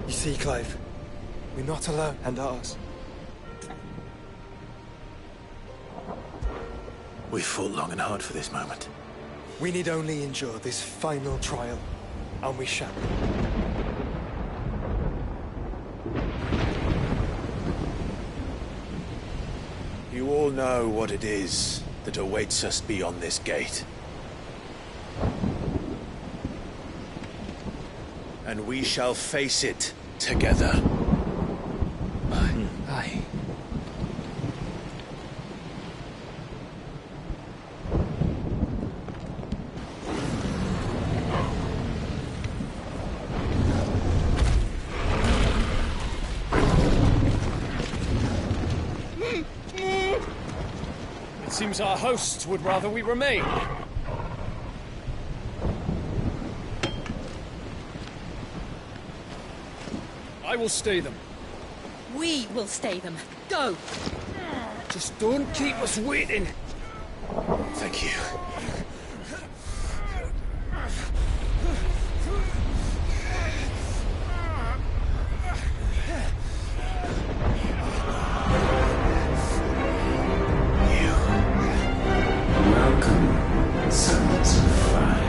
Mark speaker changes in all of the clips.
Speaker 1: You see, Clive, we're not alone, and ours.
Speaker 2: We've fought long and hard for this moment.
Speaker 1: We need only endure this final trial, and we shall.
Speaker 2: You all know what it is that awaits us beyond this gate. And we shall face it together.
Speaker 1: Aye.
Speaker 3: It seems our hosts would rather we remain. I will stay them.
Speaker 4: We will stay them. Go!
Speaker 3: Just don't keep us waiting.
Speaker 2: Thank you.
Speaker 5: Welcome, sons of fire.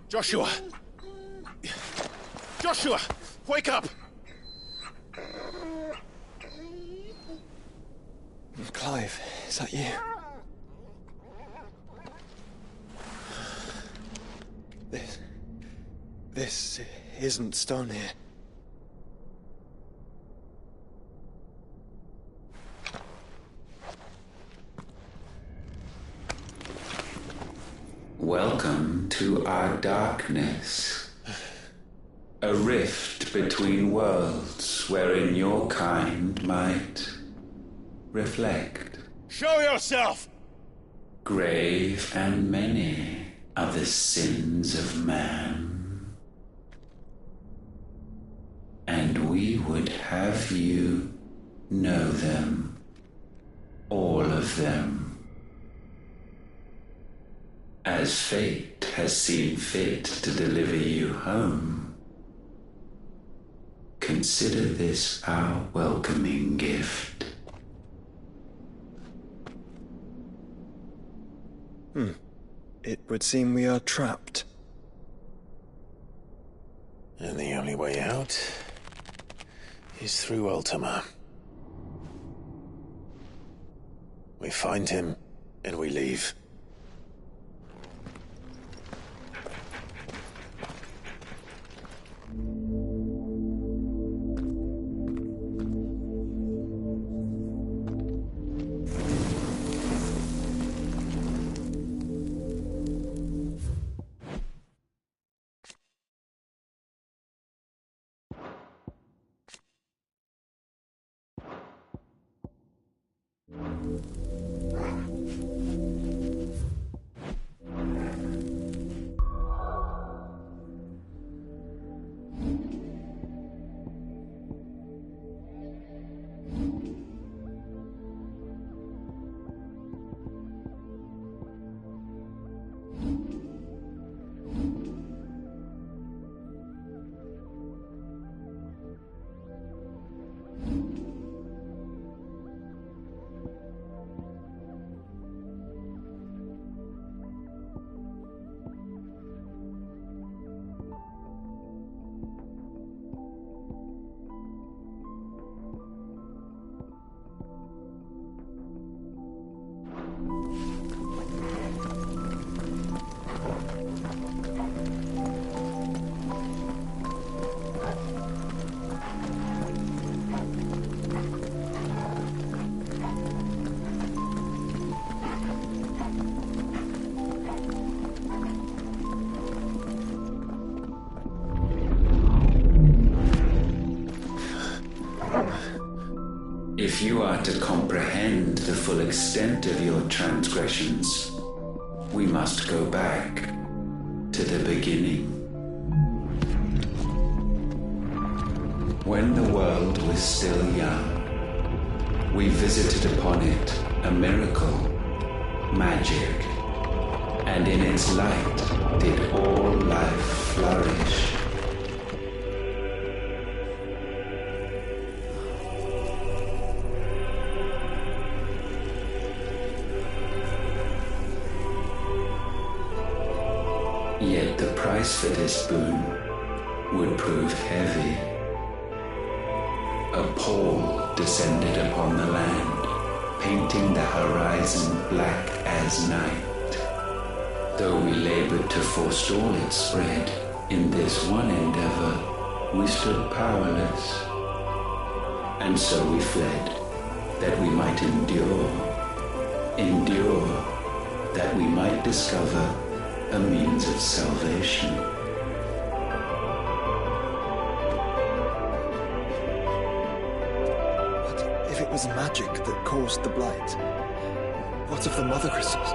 Speaker 2: Joshua! Joshua! Wake up!
Speaker 1: Clive, is that you? This isn't stone here.
Speaker 5: Welcome to our darkness. A rift between worlds wherein your kind might reflect.
Speaker 2: Show yourself!
Speaker 5: Grave and many are the sins of man. And we would have you know them, all of them. As fate has seen fit to deliver you home, consider this our welcoming gift.
Speaker 1: It would seem we are trapped.
Speaker 2: And the only way out is through Ultima. We find him, and we leave.
Speaker 5: If you are to comprehend the full extent of your transgressions, we must go back to the beginning. When the world was still young, we visited upon it a miracle, magic, and in its light did all life flourish. Yet the price for this boon would prove heavy. A pall descended upon the land, painting the horizon black as night. Though we labored to forestall its spread, in this one endeavor we stood powerless. And so we fled, that we might endure, that we might discover a means of salvation.
Speaker 1: But if it was magic that caused the blight, what of the mother crystals?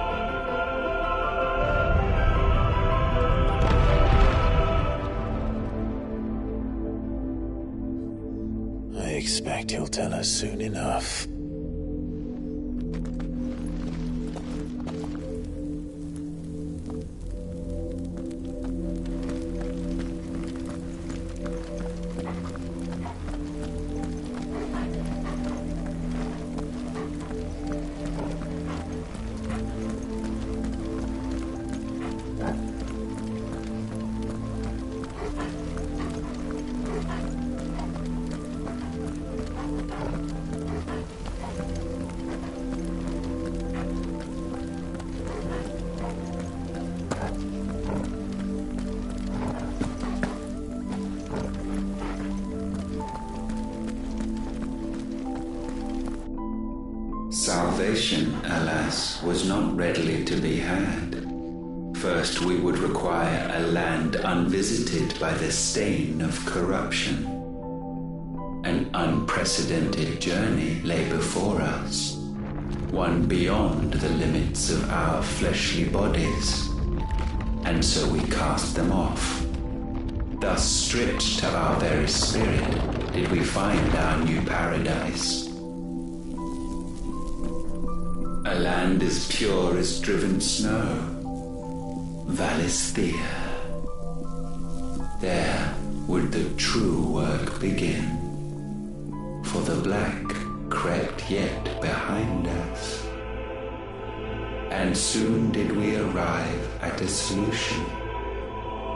Speaker 2: I expect he'll tell us soon enough.
Speaker 5: Salvation, alas, was not readily to be had. First, we would require a land unvisited by the stain of corruption. An unprecedented journey lay before us, one beyond the limits of our fleshly bodies, and so we cast them off. Thus, stripped to our very spirit, did we find our new paradise. A land as pure as driven snow, Valisthea. There would the true work begin, for the black crept yet behind us. And soon did we arrive at a solution,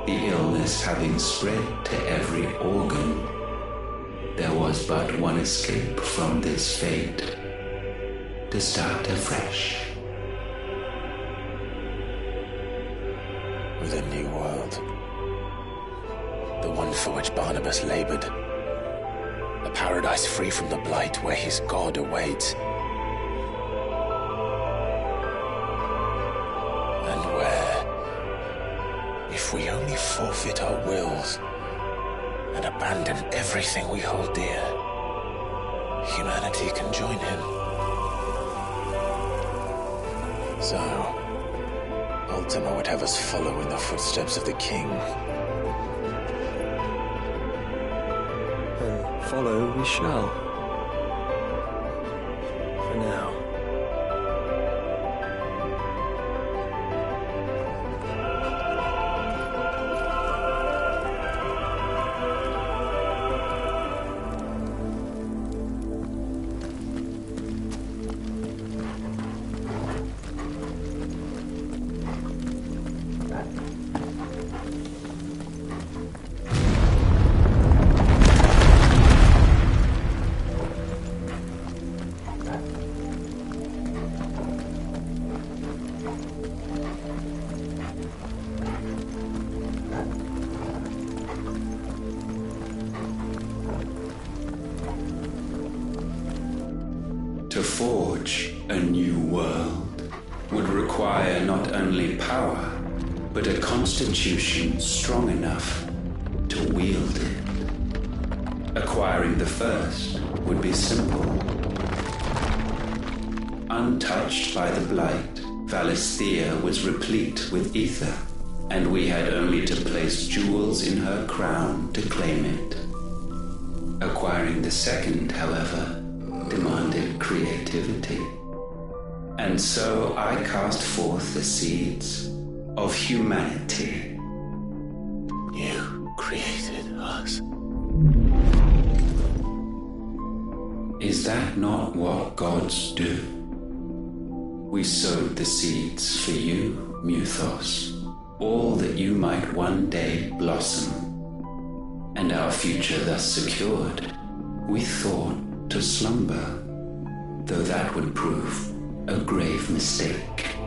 Speaker 5: the illness having spread to every organ. There was but one escape from this fate, to start afresh.
Speaker 2: With a new world. The one for which Barnabas labored. A paradise free from the blight where his God awaits. And where, if we only forfeit our wills and abandon everything we hold dear, humanity can join him. So, Ultima would have us follow in the footsteps of the king.
Speaker 1: And follow we shall. For now.
Speaker 5: To forge a new world would require not only power, but a constitution strong enough to wield it. Acquiring the first would be simple, Untouched by the blight, Valisthea was replete with ether, and we had only to place jewels in her crown to claim it. Acquiring the second, however, demanded creativity. And so I cast forth the seeds of humanity.
Speaker 2: You created us.
Speaker 5: Is that not what gods do? We sowed the seeds for you, Muthos, all that you might one day blossom. And our future thus secured, we thought to slumber, though that would prove a grave mistake.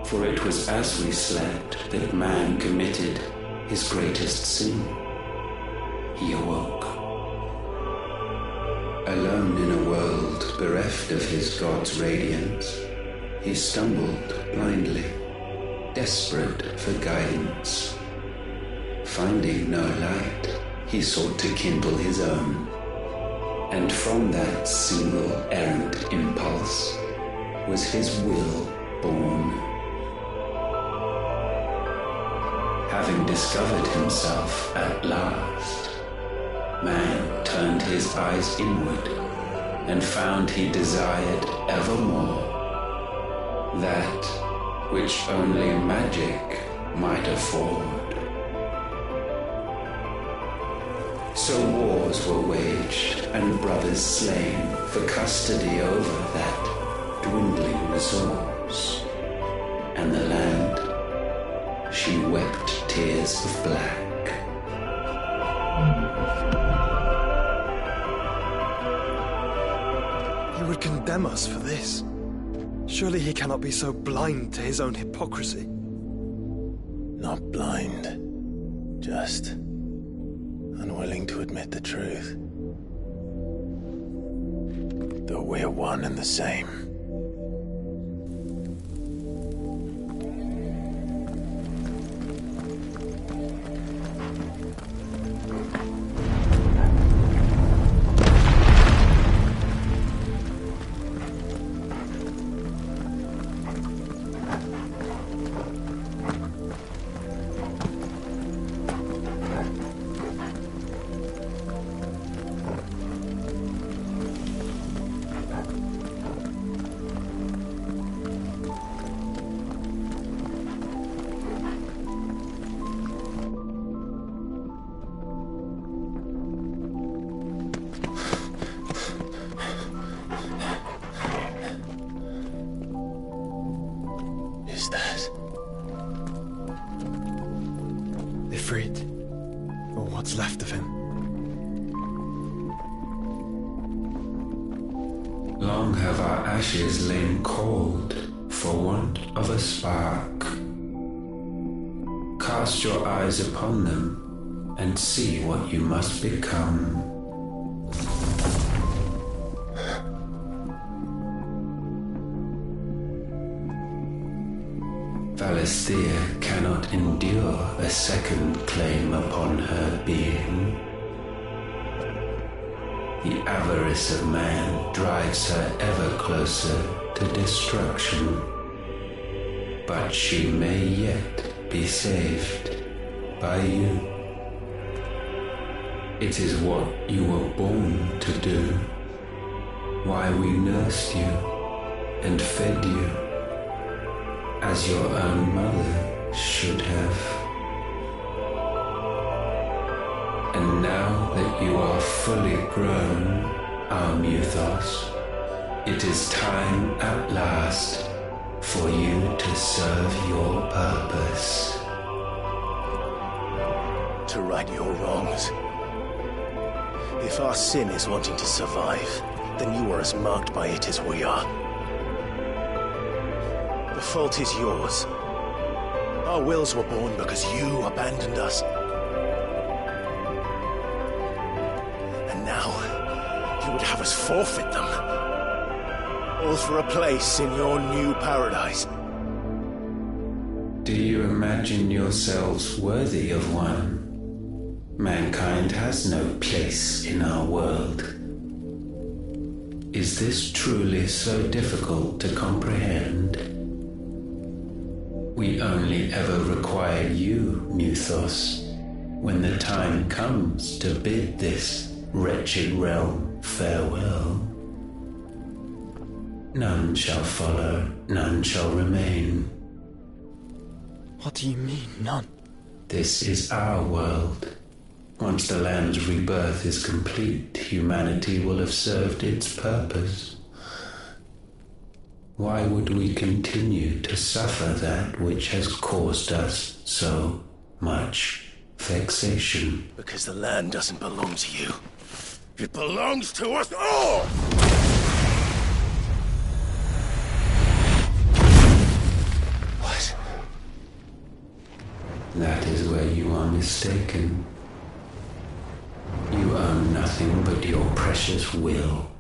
Speaker 5: For it was as we slept that man committed his greatest sin. He awoke. Alone in a world bereft of his god's radiance, he stumbled blindly, desperate for guidance. Finding no light, he sought to kindle his own, and from that single errant impulse was his will born. Having discovered himself at last, man turned his eyes inward and found he desired evermore that which only magic might afford. So wars were waged and brothers slain for custody over that dwindling resource, and the land, she wept tears of black.
Speaker 1: He would condemn us for this. Surely he cannot be so blind to his own hypocrisy.
Speaker 2: Not blind, just unwilling to admit the truth. Though we're one and the same.
Speaker 1: Ifrit, or what's left of him.
Speaker 5: Long have our ashes lain cold for want of a spark. Cast your eyes upon them and see what you must become. Valisthea cannot endure a second claim upon her being. The avarice of man drives her ever closer to destruction. But she may yet be saved by you. It is what you were born to do, why we nursed you and fed you as your own mother should have. And now that you are fully grown, our Muthos, it is time at last for you to serve your purpose.
Speaker 2: To right your wrongs. If our sin is wanting to survive, then you are as marked by it as we are. The fault is yours. Our wills were born because you abandoned us. And now, you would have us forfeit them. All for a place in your new paradise.
Speaker 5: Do you imagine yourselves worthy of one? Mankind has no place in our world. Is this truly so difficult to comprehend? We only ever require you, Muthos, when the time comes to bid this wretched realm farewell. None shall follow, none shall remain.
Speaker 1: What do you mean, none?
Speaker 5: This is our world. Once the land's rebirth is complete, humanity will have served its purpose. Why would we continue to suffer that which has caused us so much vexation?
Speaker 2: Because the land doesn't belong to you. It belongs to us all! What?
Speaker 5: That is where you are mistaken. You own nothing but your precious will.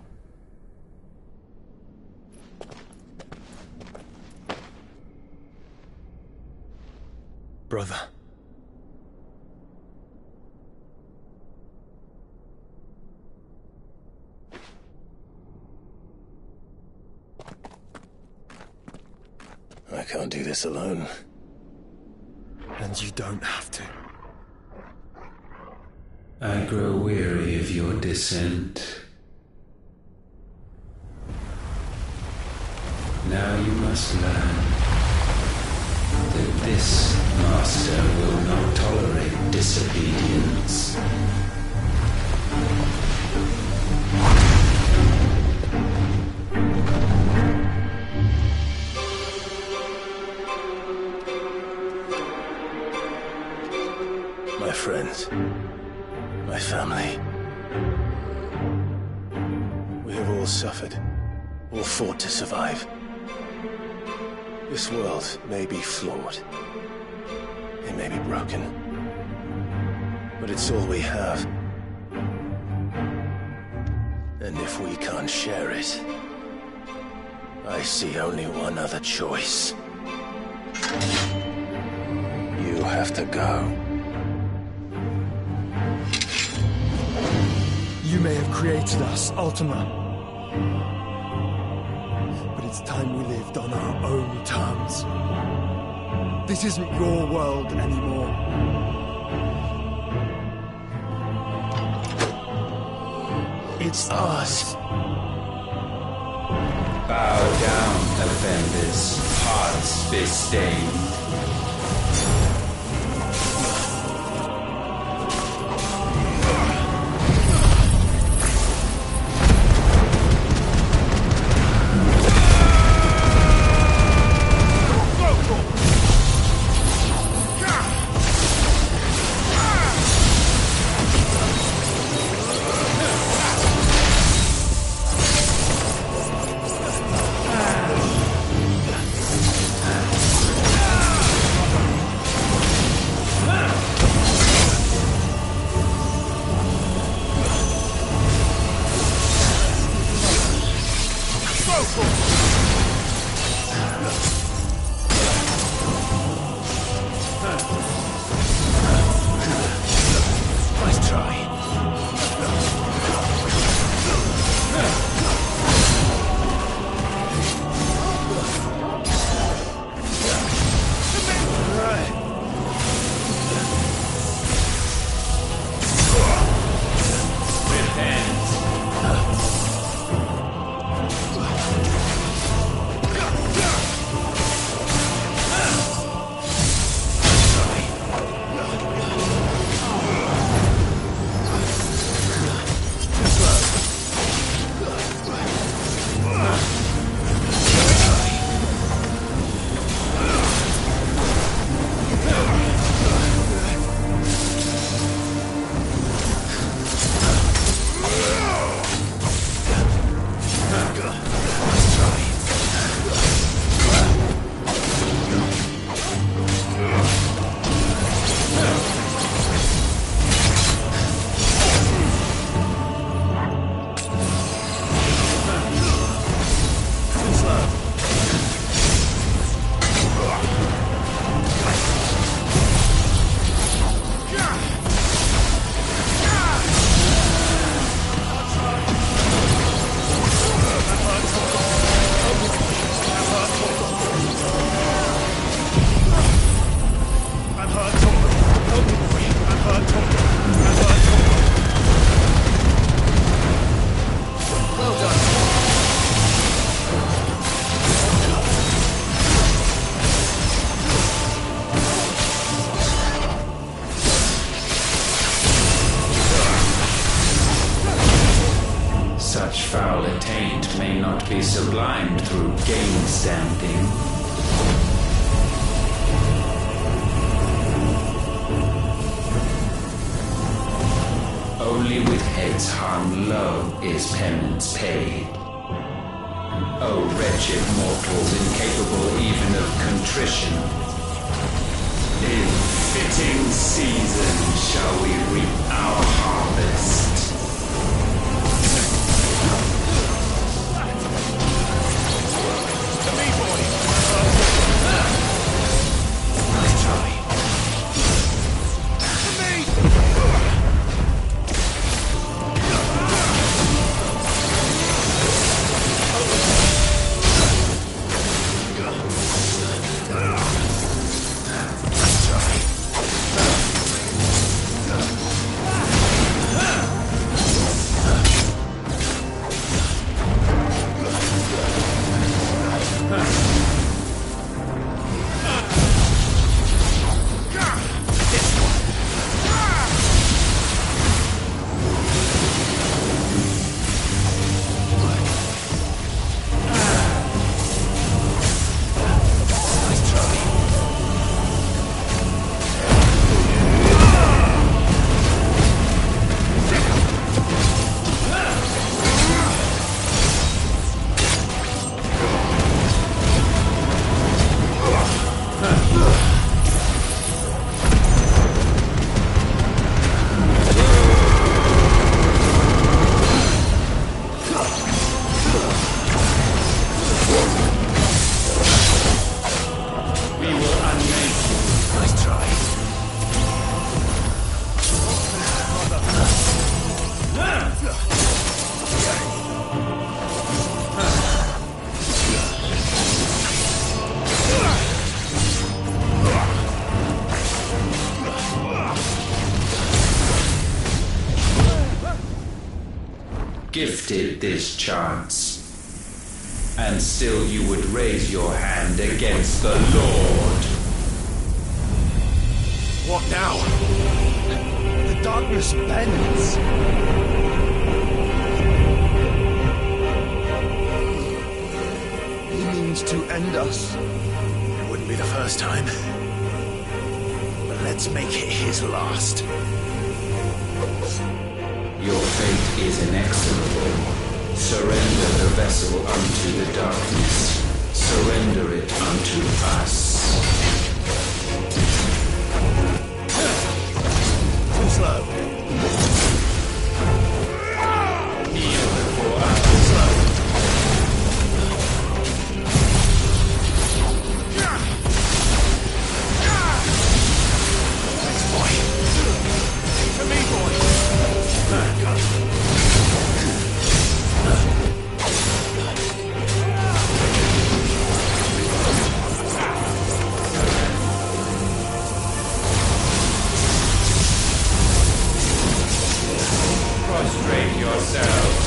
Speaker 1: Brother.
Speaker 2: I can't do this alone.
Speaker 1: And you don't have to.
Speaker 5: I grow weary of your dissent. Now you must learn that this master will not tolerate disobedience.
Speaker 2: My friends, my family. We have all suffered, all fought to survive. This world may be flawed. It may be broken. But it's all we have. And if we can't share it, I see only one other choice. You have to go.
Speaker 1: You may have created us, Ultima. But it's time we lived on our own terms. This isn't your world anymore. It's ours.
Speaker 5: Bow down, offenders, hearts be-stained. such foul attaint may not be sublimed through game standing. Only with heads hung low is penance paid. O wretched mortals, incapable even of contrition, in fitting season shall we reap our harvest. Gifted this chance, and still you would raise your hand against the Lord.
Speaker 1: What now? The darkness bends. He means to end us.
Speaker 2: It wouldn't be the first time. But let's make it his last.
Speaker 5: Your fate is inexorable. Surrender the vessel unto the darkness. Surrender it unto us.
Speaker 2: Too slow.
Speaker 5: Kneel before us.
Speaker 2: To me, boy.
Speaker 5: Prostrate yourselves.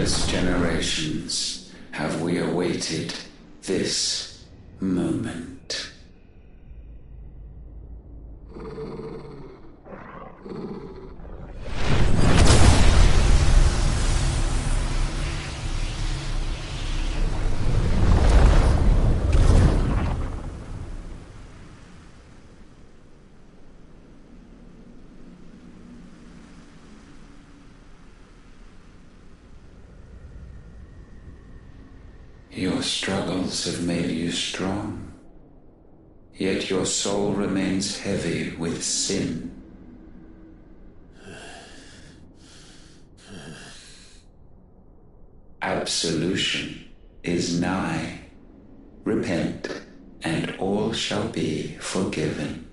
Speaker 5: countless generations have we awaited this moment. Your struggles have made you strong, yet your soul remains heavy with sin. Absolution is nigh. Repent, and all shall be forgiven.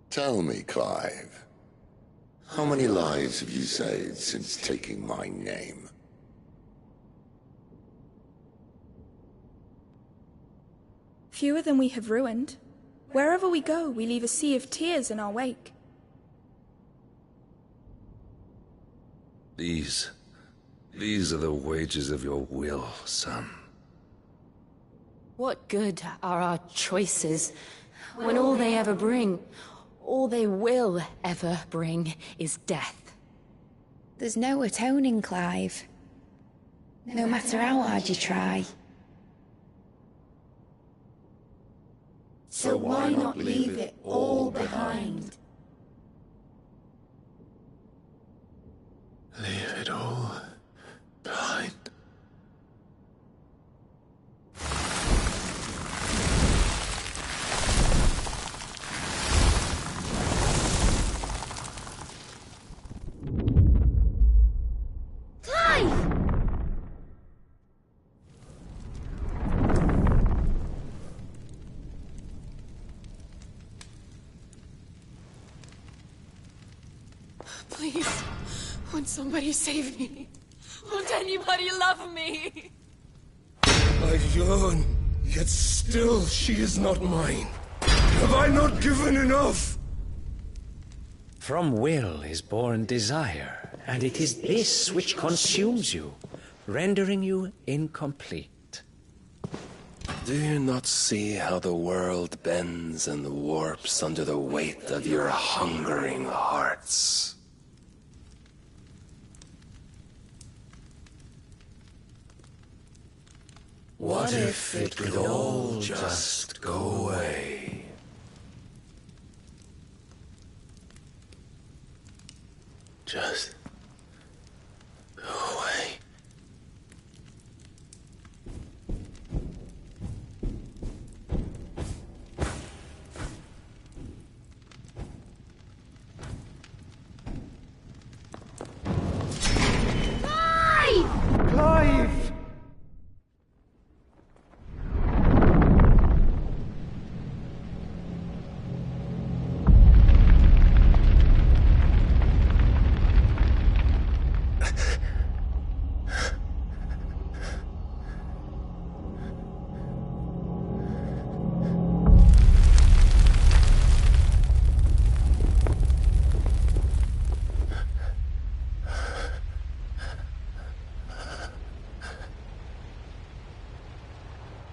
Speaker 6: Tell me, Clive, how many lives have you saved since taking my name?
Speaker 7: Fewer than we have ruined. Wherever we go, we leave a sea of tears in our wake.
Speaker 8: These are the wages of your will, son.
Speaker 4: What good are our choices when all they ever bring, all they will ever bring, is death?
Speaker 9: There's no atoning, Clive. No matter how hard you try.
Speaker 10: So why not leave it all behind?
Speaker 1: Leave it all behind.
Speaker 11: Please, won't somebody save me? Won't anybody love me?
Speaker 1: I yearn, yet still she is not mine. Have I not given enough?
Speaker 12: From will is born desire, and it is this which consumes you, rendering you incomplete.
Speaker 2: Do you not see how the world bends and warps under the weight of your hungering hearts? What if it could all just go away? Just go away.
Speaker 1: Clive!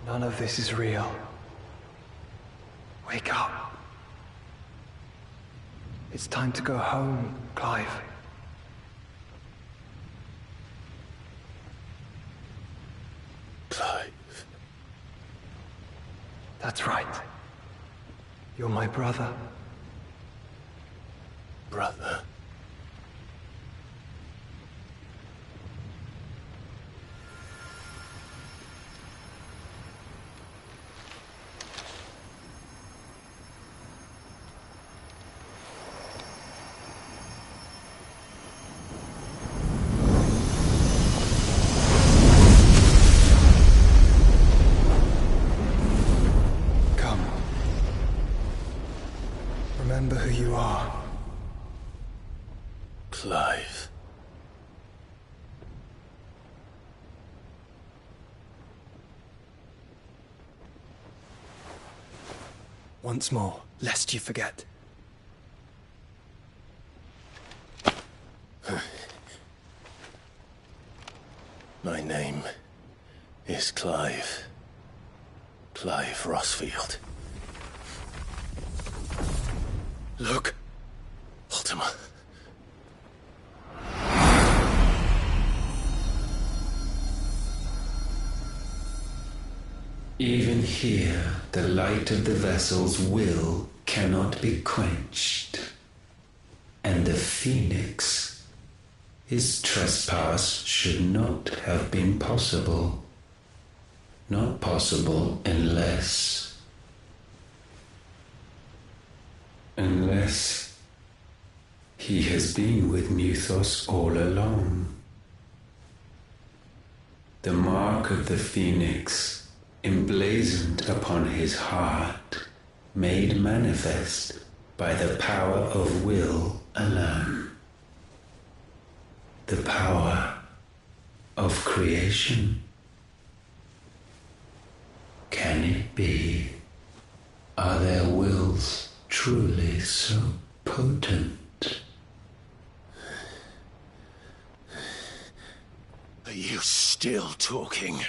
Speaker 1: None of this is real. Wake up. It's time to go home, Clive.
Speaker 2: Clive.
Speaker 1: That's right. You're my brother.
Speaker 2: Brother.
Speaker 13: remember who you are.
Speaker 2: Clive.
Speaker 13: Once more, lest you forget.
Speaker 2: My name is Clive. Clive Rossfield.
Speaker 13: Look.
Speaker 2: Ultima.
Speaker 5: Even here, the light of the vessel's will cannot be quenched. And the Phoenix, his trespass should not have been possible. Not possible unless he has been with Mythos all along. The mark of the Phoenix, emblazoned upon his heart, made manifest by the power of will alone. The power of creation. Can it be? Are their wills truly so potent?
Speaker 2: Are you still talking?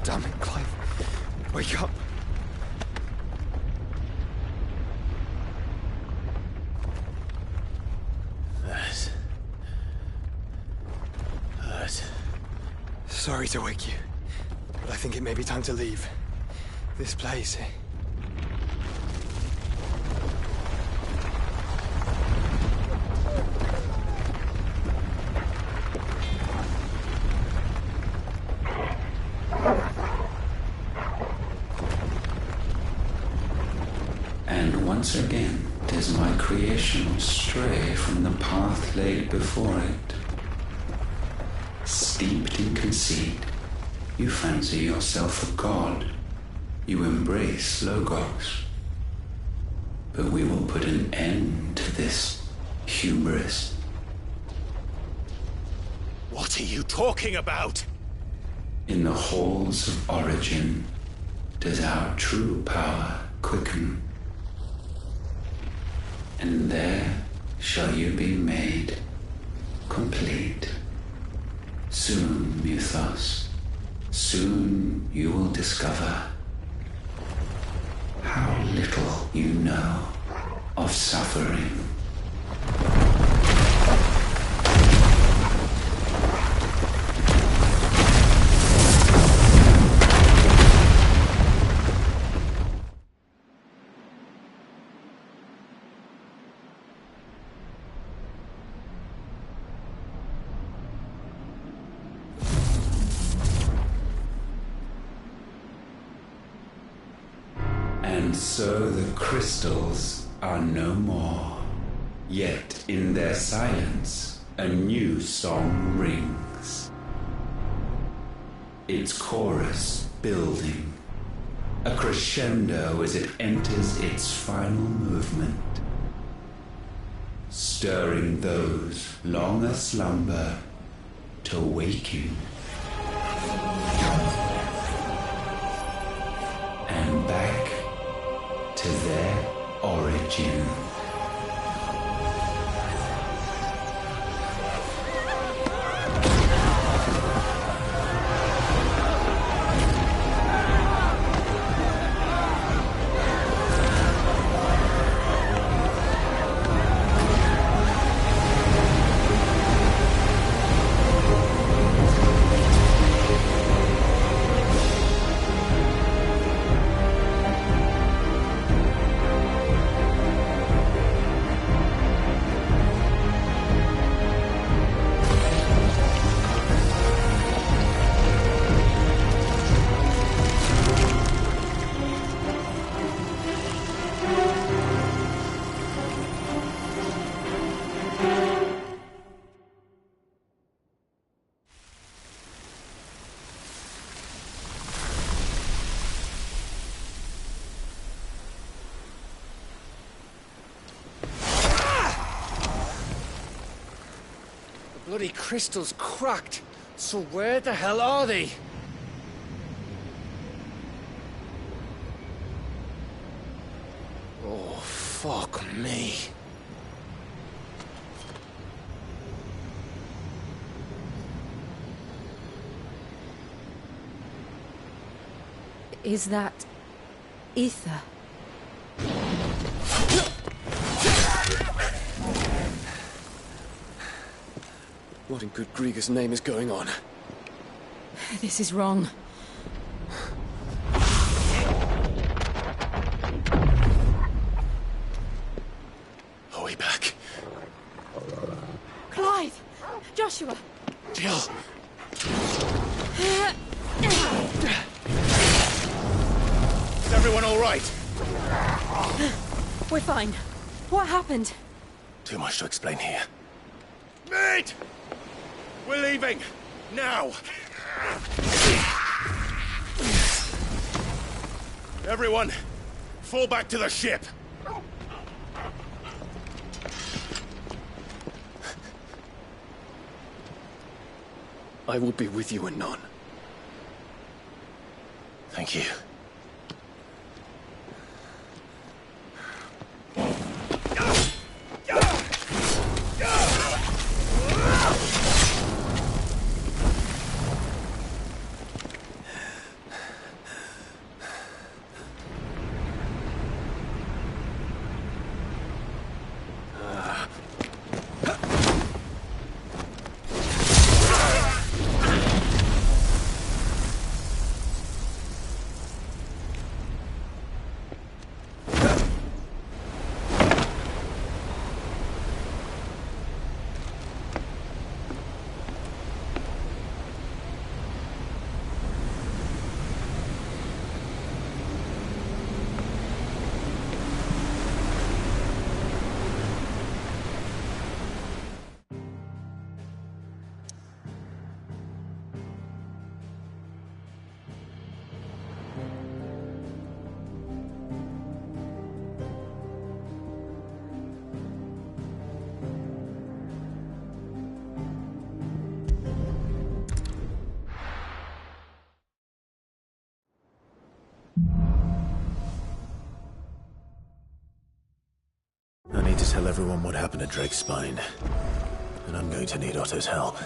Speaker 13: Damn it, Clive. Wake up.
Speaker 2: That hurt.
Speaker 13: Sorry to wake you, but I think it may be time to leave. This place.
Speaker 5: And once again does my creation stray from the path laid before it. Steeped in conceit, you fancy yourself a god. You embrace Logos. But we will put an end to this hubris.
Speaker 2: What are you talking about?
Speaker 5: In the halls of origin does our true power quicken. And there shall you be made complete. Soon, Mythos, soon you will discover how little you know of suffering. And so the crystals are no more. Yet in their silence, a new song rings. Its chorus building, a crescendo as it enters its final movement, stirring those long aslumber to waking. And back to their origin.
Speaker 3: Bloody crystal's cracked. So where the hell are they? Oh, fuck me.
Speaker 4: Is that ether?
Speaker 3: What in good Grieger's name is going on?
Speaker 4: This is wrong.
Speaker 3: Are we back?
Speaker 11: Clive! Joshua!
Speaker 3: Jill! Is everyone all right?
Speaker 4: We're fine. What happened?
Speaker 3: Too much to explain here. Mate! We're leaving! Now! Everyone, fall back to the ship! I will be with you anon. Thank you.
Speaker 2: I need to tell everyone what happened at Drake's Spine. And I'm going to need Otto's help.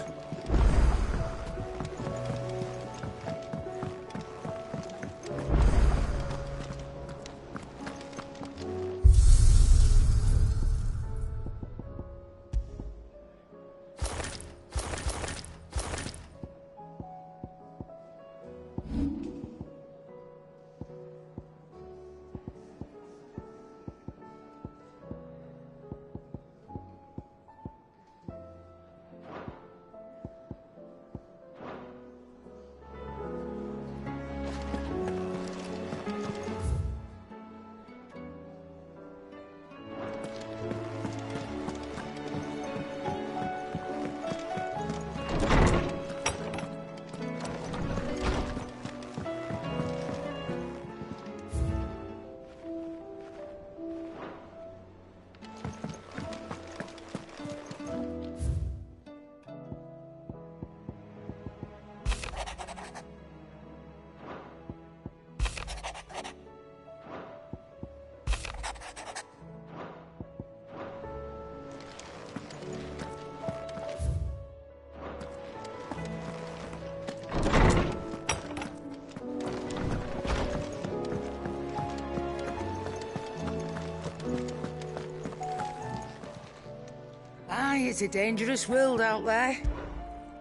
Speaker 14: Aye, it's a dangerous world out there.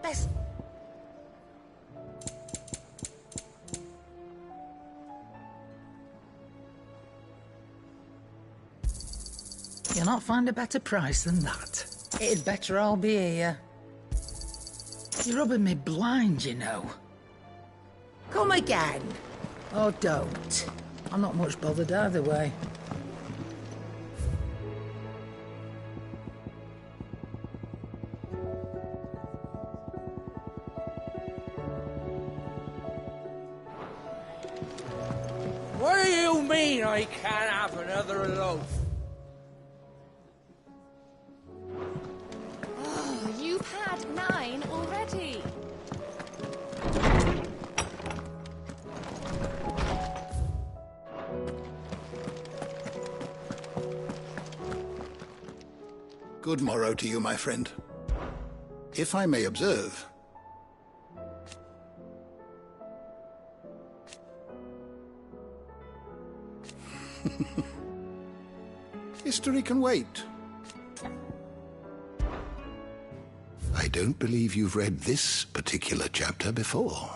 Speaker 14: Best... You'll not find a better price than that. It'd better all be here. You're rubbing me blind, you know. Come again. Or don't. I'm not much bothered either way.
Speaker 12: What do you mean I can't have another loaf?
Speaker 11: Oh, you've had 9 already.
Speaker 15: Good morrow to you, my friend. If I may observe... History can wait. I don't believe you've read this particular chapter before.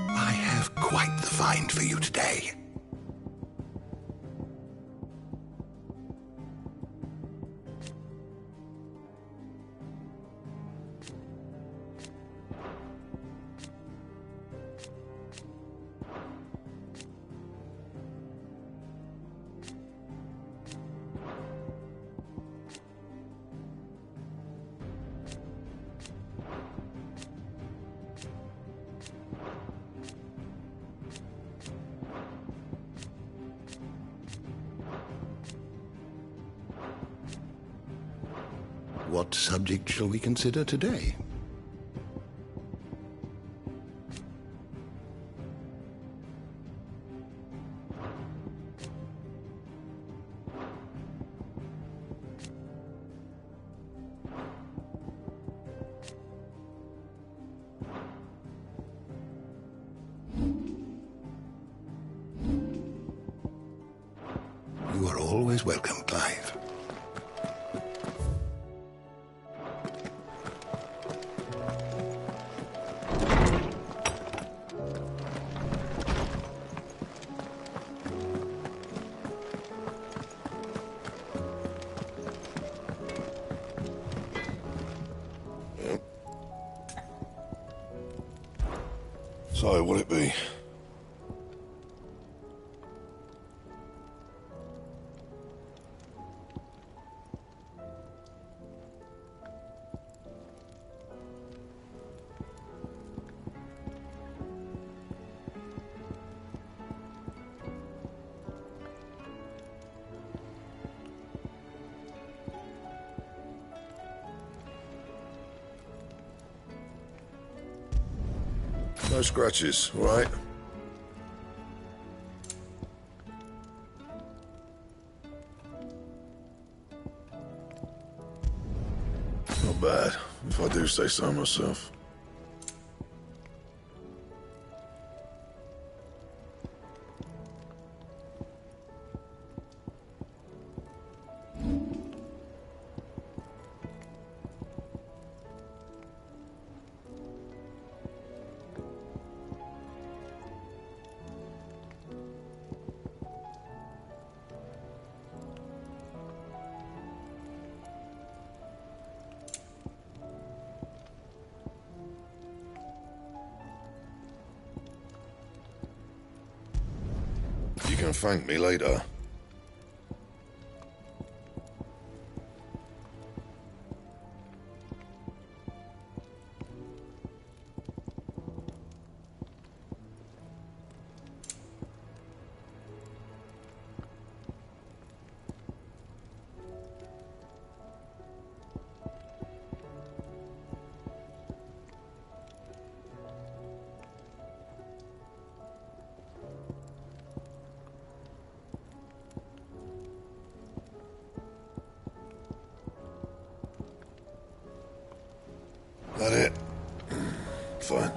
Speaker 15: I have quite the find for you today. What subject shall we consider today? You are always welcome, Clive.
Speaker 1: So, what'll it be? No scratches, all right? Not bad, if I do say so myself. You can thank me later. That it? Fine.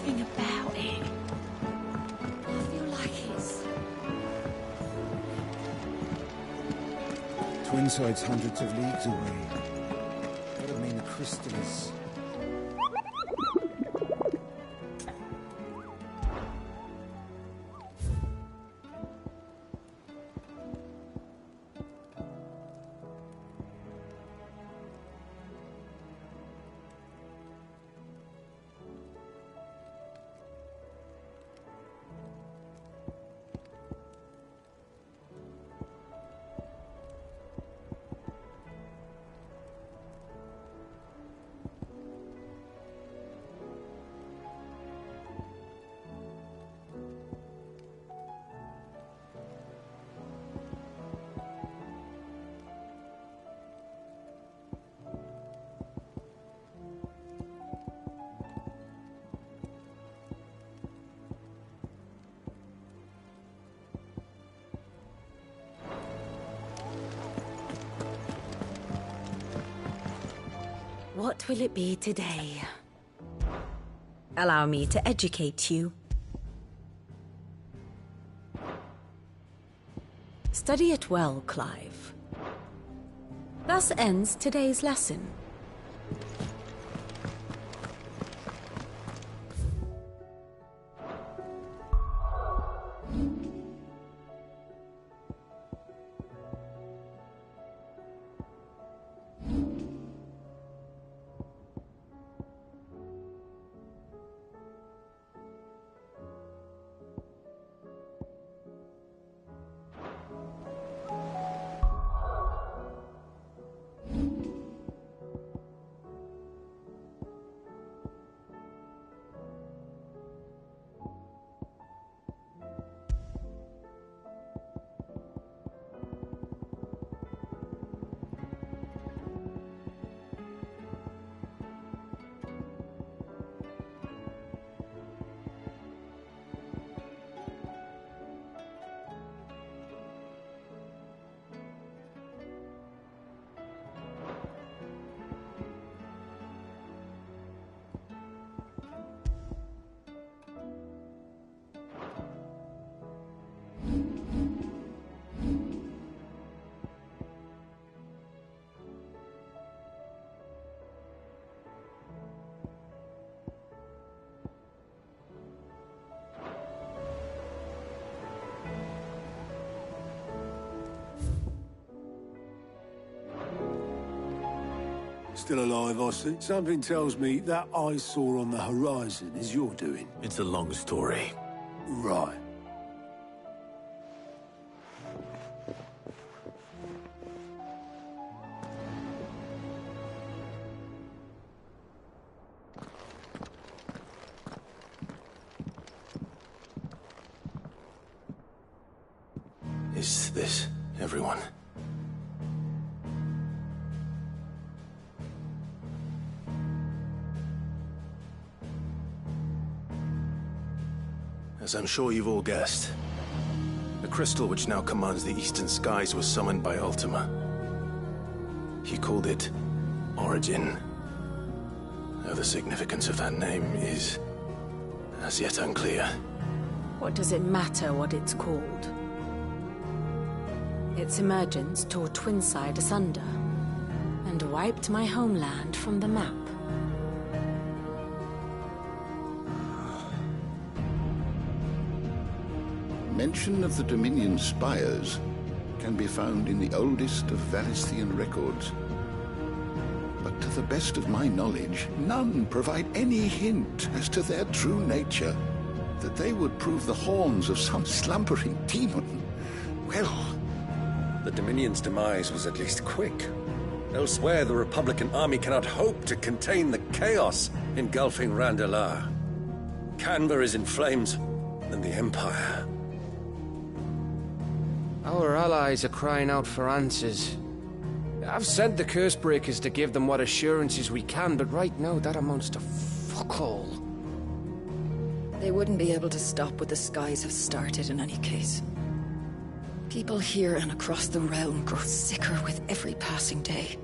Speaker 11: something about it. I feel like it's...
Speaker 16: Twinside's hundreds of leagues away. That'd mean the crystal is...
Speaker 4: What will it be today? Allow me to educate you. Study it well, Clive. Thus ends today's lesson.
Speaker 17: Still alive, I see. Something tells me that I saw on the horizon is your doing.
Speaker 3: It's a long story.
Speaker 17: Right.
Speaker 3: Is this everyone? As I'm sure you've all guessed, the crystal which now commands the eastern skies was summoned by Ultima. He called it Origin. Though the significance of that name is as yet unclear.
Speaker 4: What does it matter what it's called? Its emergence tore Twinside asunder and wiped my homeland from the map.
Speaker 15: Mention of the Dominion spires can be found in the oldest of Valisthian records. But to the best of my knowledge, none provide any hint as to their true nature. That they would prove the horns of some slumbering demon. Well...
Speaker 8: The Dominion's demise was at least quick. Elsewhere, the Republican army cannot hope to contain the chaos engulfing Randalar. Canberra is in flames, and the Empire...
Speaker 18: Our allies are crying out for answers. I've sent the Cursebreakers to give them what assurances we can, but right now that amounts to fuck all.
Speaker 19: They wouldn't be able to stop what the skies have started in any case. People here and across the realm grow sicker with every passing day.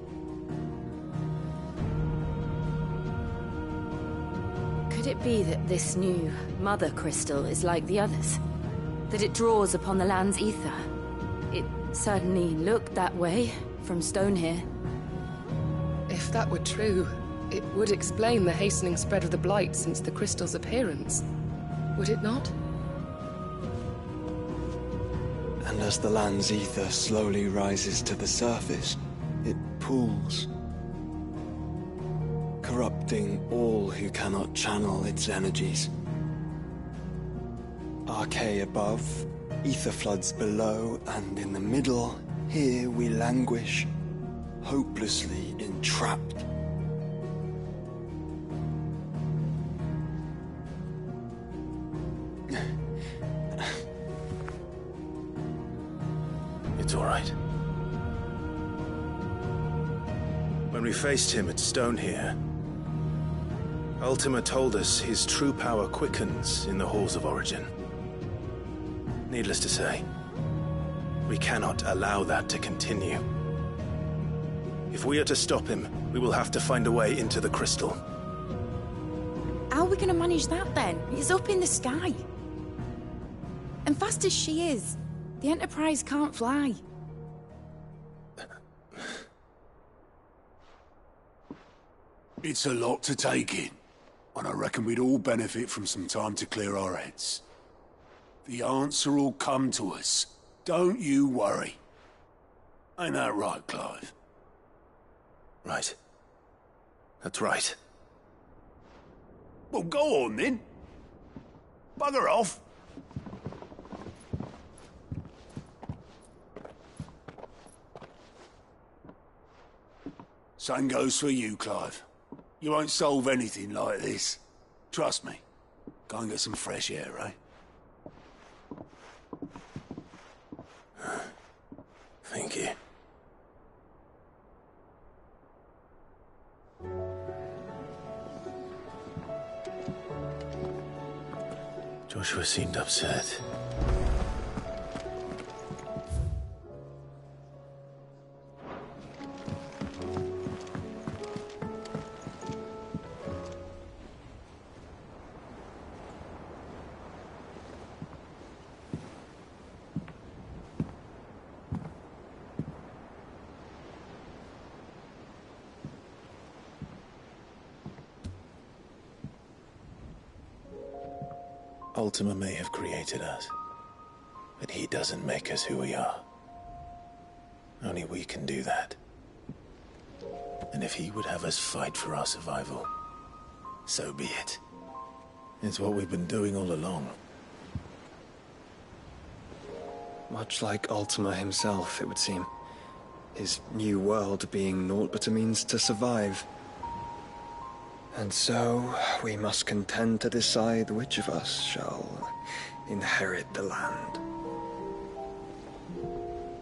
Speaker 4: Could it be that this new mother crystal is like the others? That it draws upon the land's ether? It certainly looked that way from stone here.
Speaker 20: If that were true, it would explain the hastening spread of the Blight since the crystal's appearance. Would it not?
Speaker 13: And as the land's ether slowly rises to the surface, it pools, corrupting all who cannot channel its energies. Archay above, ether floods below, and in the middle, here we languish, hopelessly entrapped.
Speaker 3: It's all right. When we faced him at Stone here, Ultima told us his true power quickens in the Halls of Origin. Needless to say, we cannot allow that to continue. If we are to stop him, we will have to find a way into the crystal.
Speaker 7: How are we going to manage that then? It's up in the sky. And fast as she is, the Enterprise can't fly.
Speaker 17: It's a lot to take in, and I reckon we'd all benefit from some time to clear our heads. The answer will come to us. Don't you worry. Ain't that right, Clive?
Speaker 3: Right. That's right.
Speaker 17: Well, go on then. Bugger off. Same goes for you, Clive. You won't solve anything like this. Trust me. Go and get some fresh air, eh?
Speaker 3: Thank you. Joshua seemed upset. Ultima may have created us, but he doesn't make us who we are. Only we can do that. And if he would have us fight for our survival, so be it. It's what we've been doing all along.
Speaker 13: Much like Ultima himself, it would seem. His new world being naught but a means to survive. And so, we must contend to decide which of us shall inherit the land.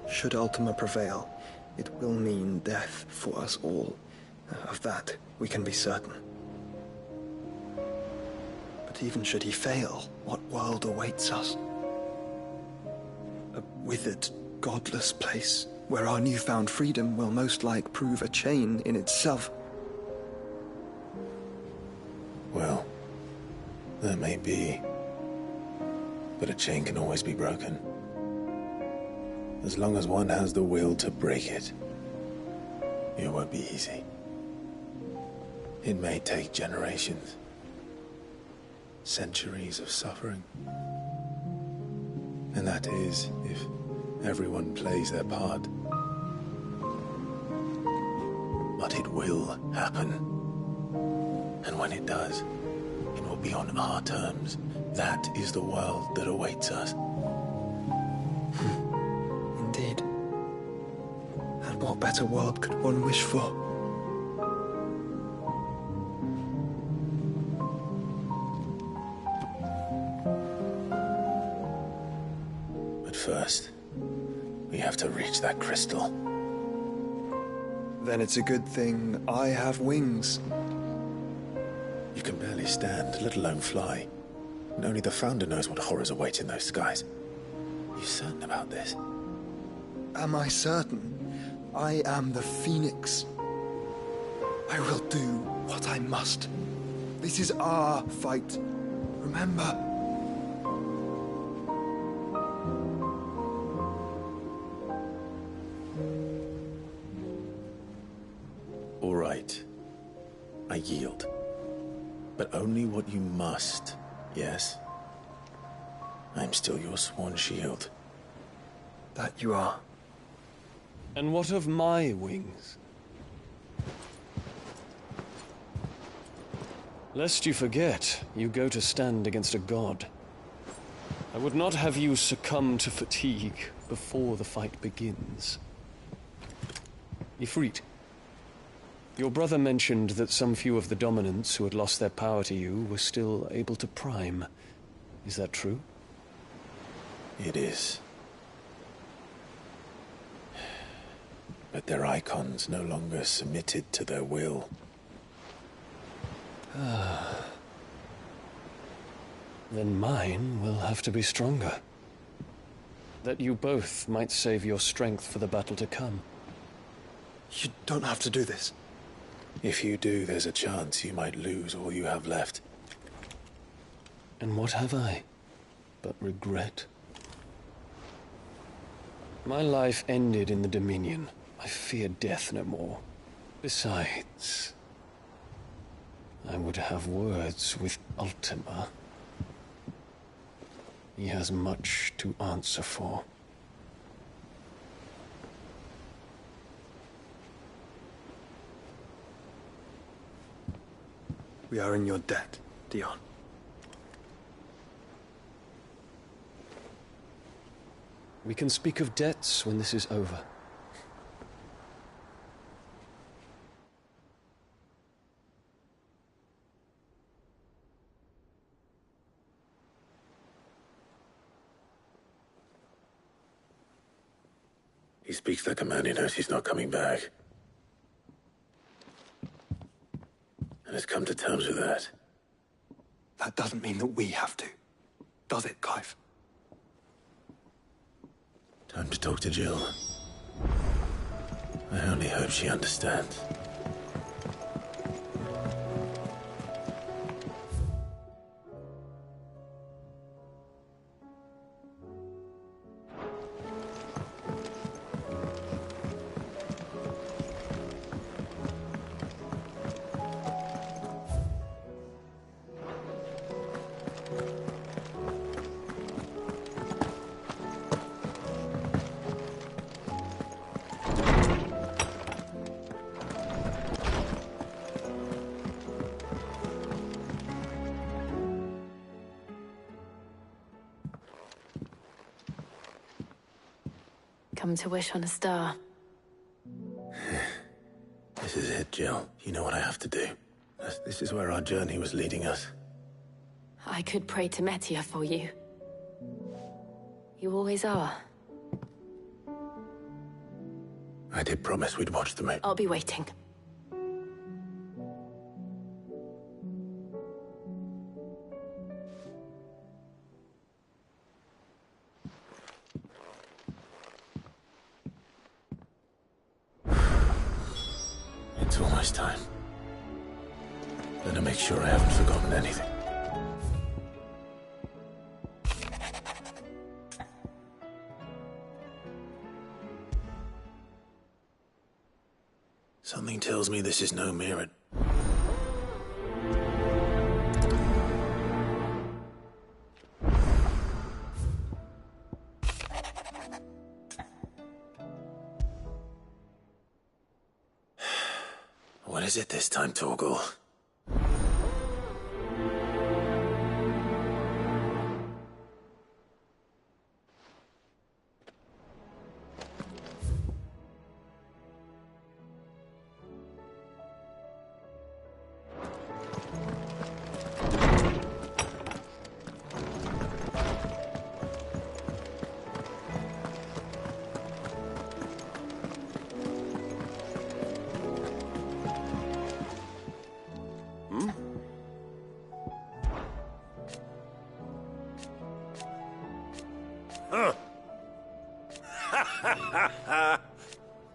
Speaker 13: Should Ultima prevail, it will mean death for us all. Of that, we can be certain. But even should he fail, what world awaits us? A withered, godless place, where our newfound freedom will most like prove a chain in itself.
Speaker 3: Well, that may be. But a chain can always be broken. As long as one has the will to break it, it won't be easy. It may take generations, centuries of suffering. And that is if everyone plays their part. But it will happen. And when it does, it will be on our terms. That is the world that awaits us.
Speaker 13: Indeed. And what better world could one wish for?
Speaker 3: But first, we have to reach that crystal.
Speaker 13: Then it's a good thing I have wings.
Speaker 3: You can barely stand, let alone fly. And only the Founder knows what horrors await in those skies. You certain about this?
Speaker 13: Am I certain? I am the Phoenix. I will do what I must. This is our fight. Remember.
Speaker 3: All right. I yield. But only what you must, yes? I'm still your sworn shield.
Speaker 13: That you are.
Speaker 21: And what of my wings? Lest you forget, you go to stand against a god. I would not have you succumb to fatigue before the fight begins. Ifrit, your brother mentioned that some few of the dominants who had lost their power to you were still able to prime. Is that true?
Speaker 3: It is. But their icons no longer submitted to their will.
Speaker 21: Then mine will have to be stronger. That you both might save your strength for the battle to come.
Speaker 13: You don't have to do this.
Speaker 3: If you do, there's a chance you might lose all you have left.
Speaker 21: And what have I but regret? My life ended in the Dominion. I fear death no more. Besides, I would have words with Ultima. He has much to answer for.
Speaker 13: We are in your debt, Dion.
Speaker 21: We can speak of debts when this is over.
Speaker 3: He speaks like a man who knows he's not coming back. And has come to terms with that.
Speaker 13: That doesn't mean that we have to. Does it, Clive?
Speaker 3: Time to talk to Jill. I only hope she understands.
Speaker 4: Come to wish on a star.
Speaker 3: This is it, Jill. You know what I have to do. This is where our journey was leading us.
Speaker 4: I could pray to Metia for you. You always are.
Speaker 3: I did promise we'd watch the moon.
Speaker 4: I'll be waiting.
Speaker 3: It's almost time. Better make sure I haven't forgotten anything. Something tells me this is no mirror. What is it this time, Torgal?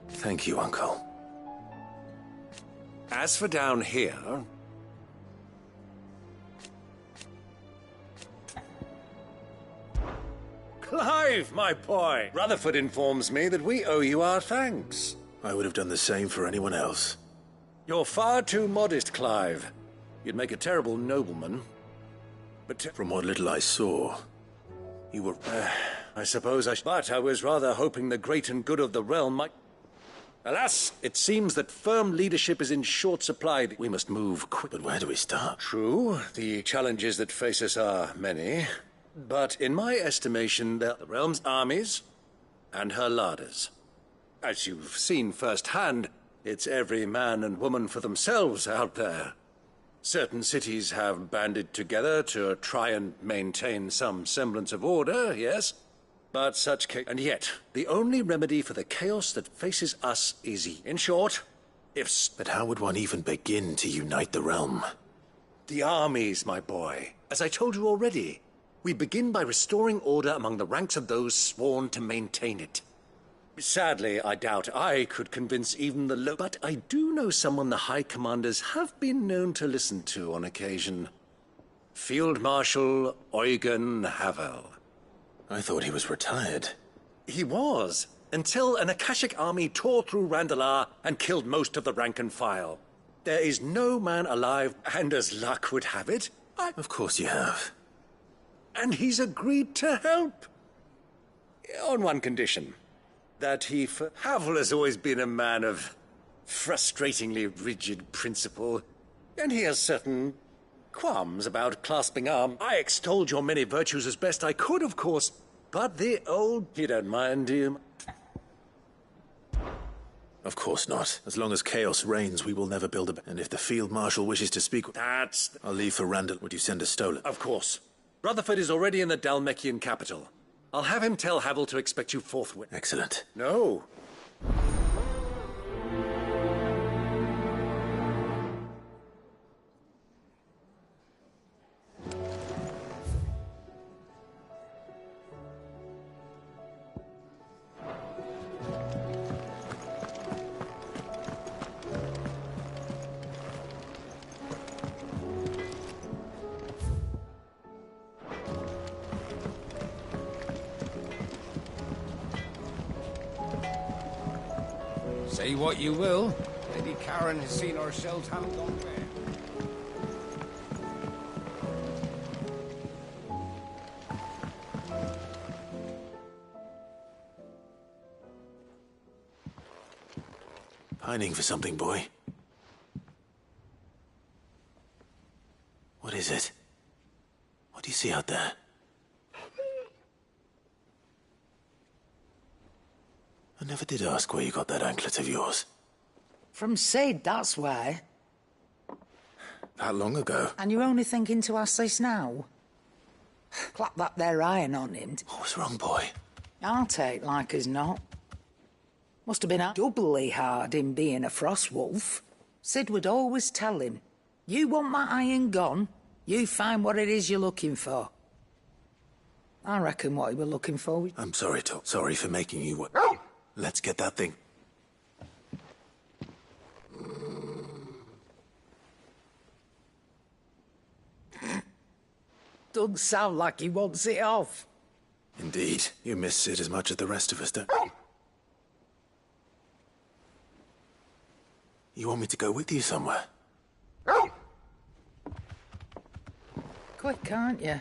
Speaker 3: Thank you, Uncle.
Speaker 8: As for down here, Clive, my boy! Rutherford informs me that we owe you our thanks.
Speaker 3: I would have done the same for anyone else.
Speaker 8: You're far too modest, Clive. You'd make a terrible nobleman. But
Speaker 3: from what little I saw, you were...
Speaker 8: I suppose But I was rather hoping the great and good of the realm might... Alas, it seems that firm leadership is in short supply. We must move quick.
Speaker 3: But where do we start?
Speaker 8: True, the challenges that face us are many. But in my estimation, they're the realm's armies and her larders. As you've seen firsthand, it's every man and woman for themselves out there. Certain cities have banded together to try and maintain some semblance of order, yes? But and yet, the only remedy for the chaos that faces us is in short,
Speaker 3: But how would one even begin to unite the realm?
Speaker 8: The armies, my boy. As I told you already, we begin by restoring order among the ranks of those sworn to maintain it. Sadly, I doubt I could convince even the low... But I do know someone the High Commanders have been known to listen to on occasion. Field Marshal Eugen Havel.
Speaker 3: I thought he was retired.
Speaker 8: He was, until an Akashic army tore through Randalar and killed most of the rank and file. There is no man alive, and as luck would have it,
Speaker 3: Of course you have.
Speaker 8: And he's agreed to help. On one condition. That Havel has always been a man of frustratingly rigid principle, and he has certain qualms about clasping arms. I extolled your many virtues as best I could, of course, but the old... You don't mind, do you?
Speaker 3: Of course not. As long as chaos reigns, we will never build a... And if the Field Marshal wishes to speak... I'll leave for Randall. Would you send a stolen?
Speaker 8: Of course. Rutherford is already in the Dalmekian capital. I'll have him tell Havel to expect you forthwith.
Speaker 3: Excellent.
Speaker 8: No.
Speaker 6: Say what you will, Lady Karen has seen our shells haven't gone fair.
Speaker 3: Pining for something, boy. What is it? What do you see out there? I never did ask where you got that anklet of yours.
Speaker 14: From Sid, that's why.
Speaker 3: That long ago?
Speaker 14: And you're only thinking to ask this now? Clap that there iron on him.
Speaker 3: What was wrong, boy?
Speaker 14: I'll take like as not. Must have been doubly hard in being a frost wolf. Sid would always tell him, you want that iron gone, you find what it is you're looking for. I reckon what he were looking for...
Speaker 3: I'm sorry, Tom. Sorry for making you... Let's get that thing.
Speaker 14: Doesn't sound like he wants it off.
Speaker 3: Indeed. You miss Sid as much as the rest of us, don't you? You want me to go with you somewhere?
Speaker 14: Quick, aren't you?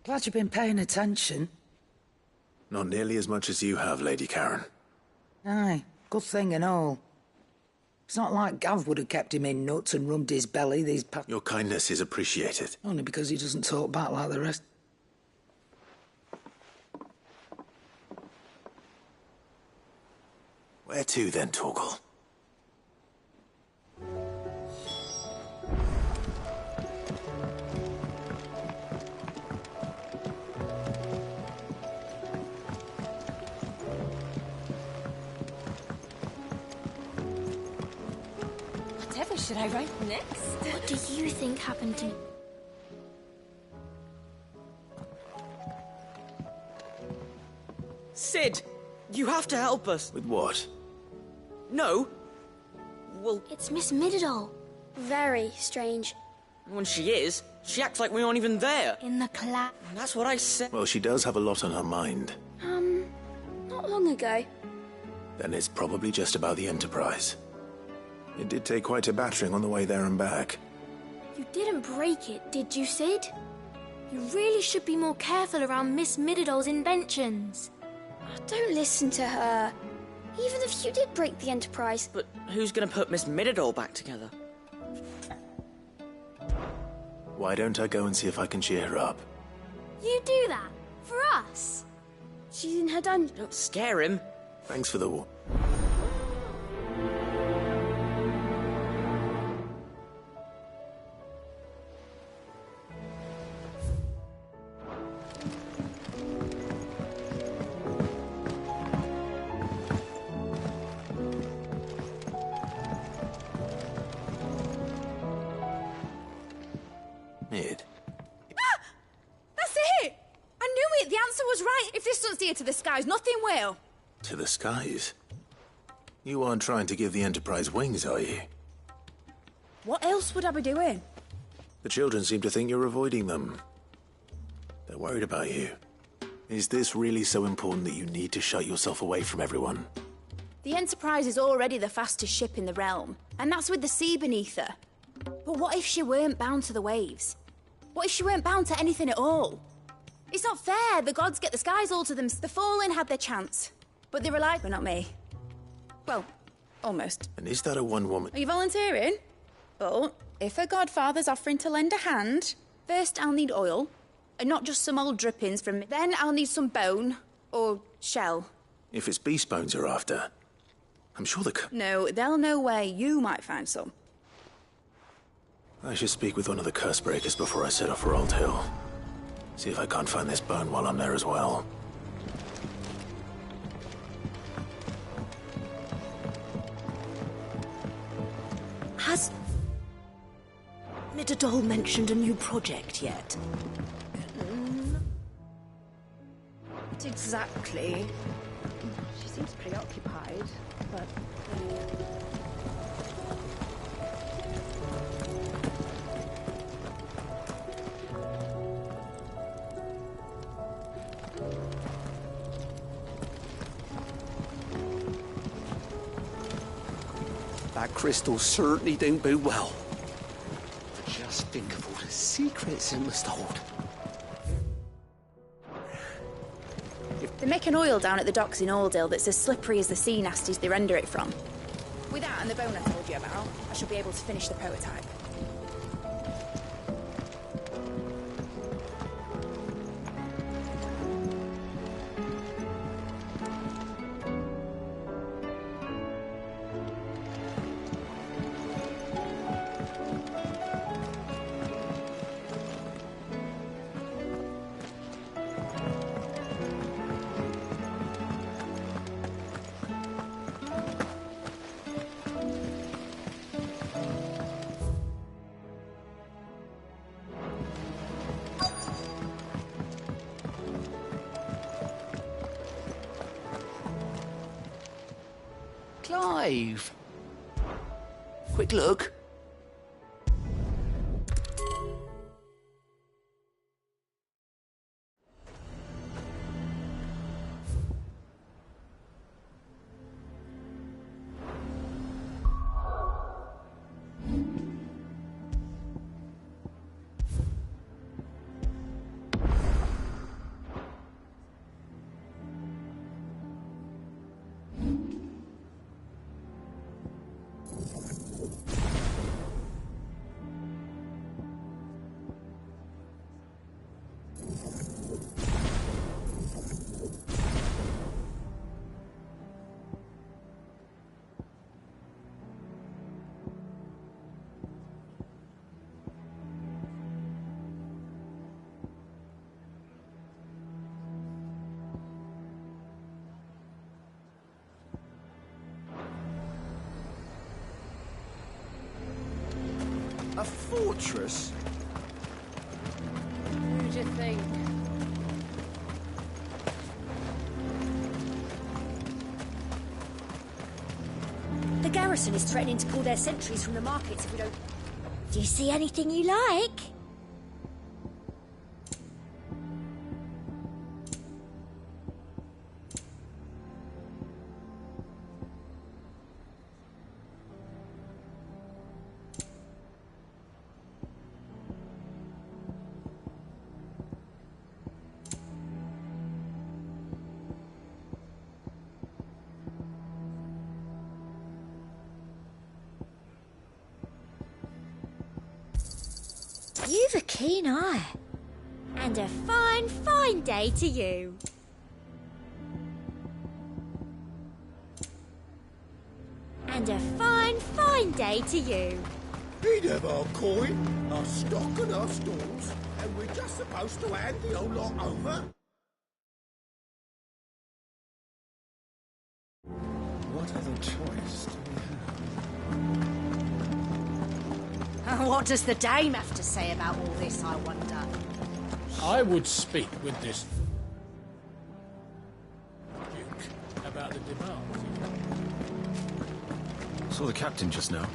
Speaker 14: Glad you've been paying attention.
Speaker 3: Not nearly as much as you have, Lady Karen.
Speaker 14: Aye, good thing and all. It's not like Gav would have kept him in nuts and rubbed his belly these past...
Speaker 3: Your kindness is appreciated.
Speaker 14: Only because he doesn't talk back like the rest.
Speaker 3: Where to then, Torgal?
Speaker 11: Whatever should I write next?
Speaker 10: What do you think happened to me?
Speaker 22: Sid, you have to help us.
Speaker 3: With what?
Speaker 22: No. Well...
Speaker 10: It's Miss Midadol. Very strange.
Speaker 22: When she is, she acts like we aren't even there.
Speaker 10: In the class.
Speaker 22: That's what I said.
Speaker 3: Well, she does have a lot on her mind.
Speaker 10: Not long ago.
Speaker 3: Then it's probably just about the Enterprise. It did take quite a battering on the way there and back.
Speaker 10: You didn't break it, did you, Sid? You really should be more careful around Miss Mididol's inventions. Don't listen to her. Even if you did break the Enterprise.
Speaker 22: But who's gonna put Miss Mididol back together?
Speaker 3: Why don't I go and see if I can cheer her up?
Speaker 10: You do that? For us? She's in her dungeon.
Speaker 22: Don't scare him.
Speaker 3: Thanks for the war. Mid.
Speaker 7: That's it! I knew it! The answer was right! If this doesn't steer to the skies, nothing will!
Speaker 3: To the skies? You aren't trying to give the Enterprise wings, are you?
Speaker 7: What else would I be doing?
Speaker 3: The children seem to think you're avoiding them. They're worried about you. Is this really so important that you need to shut yourself away from everyone?
Speaker 7: The Enterprise is already the fastest ship in the realm, and that's with the sea beneath her. But what if she weren't bound to the waves? What if she weren't bound to anything at all? It's not fair. The gods get the skies all to them. The Fallen had their chance. But they relied, but not me. Well, almost.
Speaker 3: And is that a one-woman?
Speaker 7: Are you volunteering? But if a godfather's offering to lend a hand, first I'll need oil, and not just some old drippings from me. Then I'll need some bone, or shell.
Speaker 3: If it's beast bones you're after, I'm sure
Speaker 7: No, they'll know where you might find some.
Speaker 3: I should speak with one of the curse breakers before I set off for Old Hill. See if I can't find this bone while I'm there as well.
Speaker 5: Has Mididol mentioned a new project yet?
Speaker 7: Not exactly. She seems preoccupied, but...
Speaker 18: That crystal certainly don't bode well. Just think of all the secrets it must hold.
Speaker 7: They make an oil down at the docks in Aldale that's as slippery as the sea nasties they render it from. With that and the bone I told you about, I should be able to finish the prototype.
Speaker 18: Clive! Quick look.
Speaker 5: A fortress?
Speaker 20: Who do you think?
Speaker 5: The garrison is threatening to pull their sentries from the markets if we don't
Speaker 2: Do you see anything you like? You've a keen eye. And a fine, fine day to you. And a fine, fine day to you.
Speaker 1: He'd have our coin, our stock and our stalls, and we're just supposed to hand the old lot over?
Speaker 16: What other choice do we have?
Speaker 2: What does the dame have to say about all this, I wonder?
Speaker 9: I would speak with this Duke about the demands.
Speaker 16: Saw the captain just now.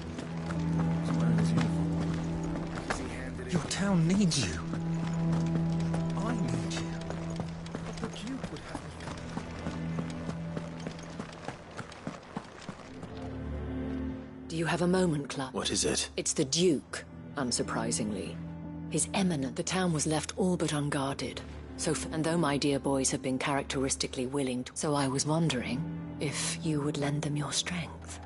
Speaker 16: He's wearing his uniform. Your town needs you. I need you. But the Duke would have me.
Speaker 19: Do you have a moment, Club?
Speaker 3: What is it?
Speaker 19: It's the Duke, unsurprisingly. His Eminence. The town was left all but unguarded. And though my dear boys have been characteristically willing to... So I was wondering if you would lend them your strength.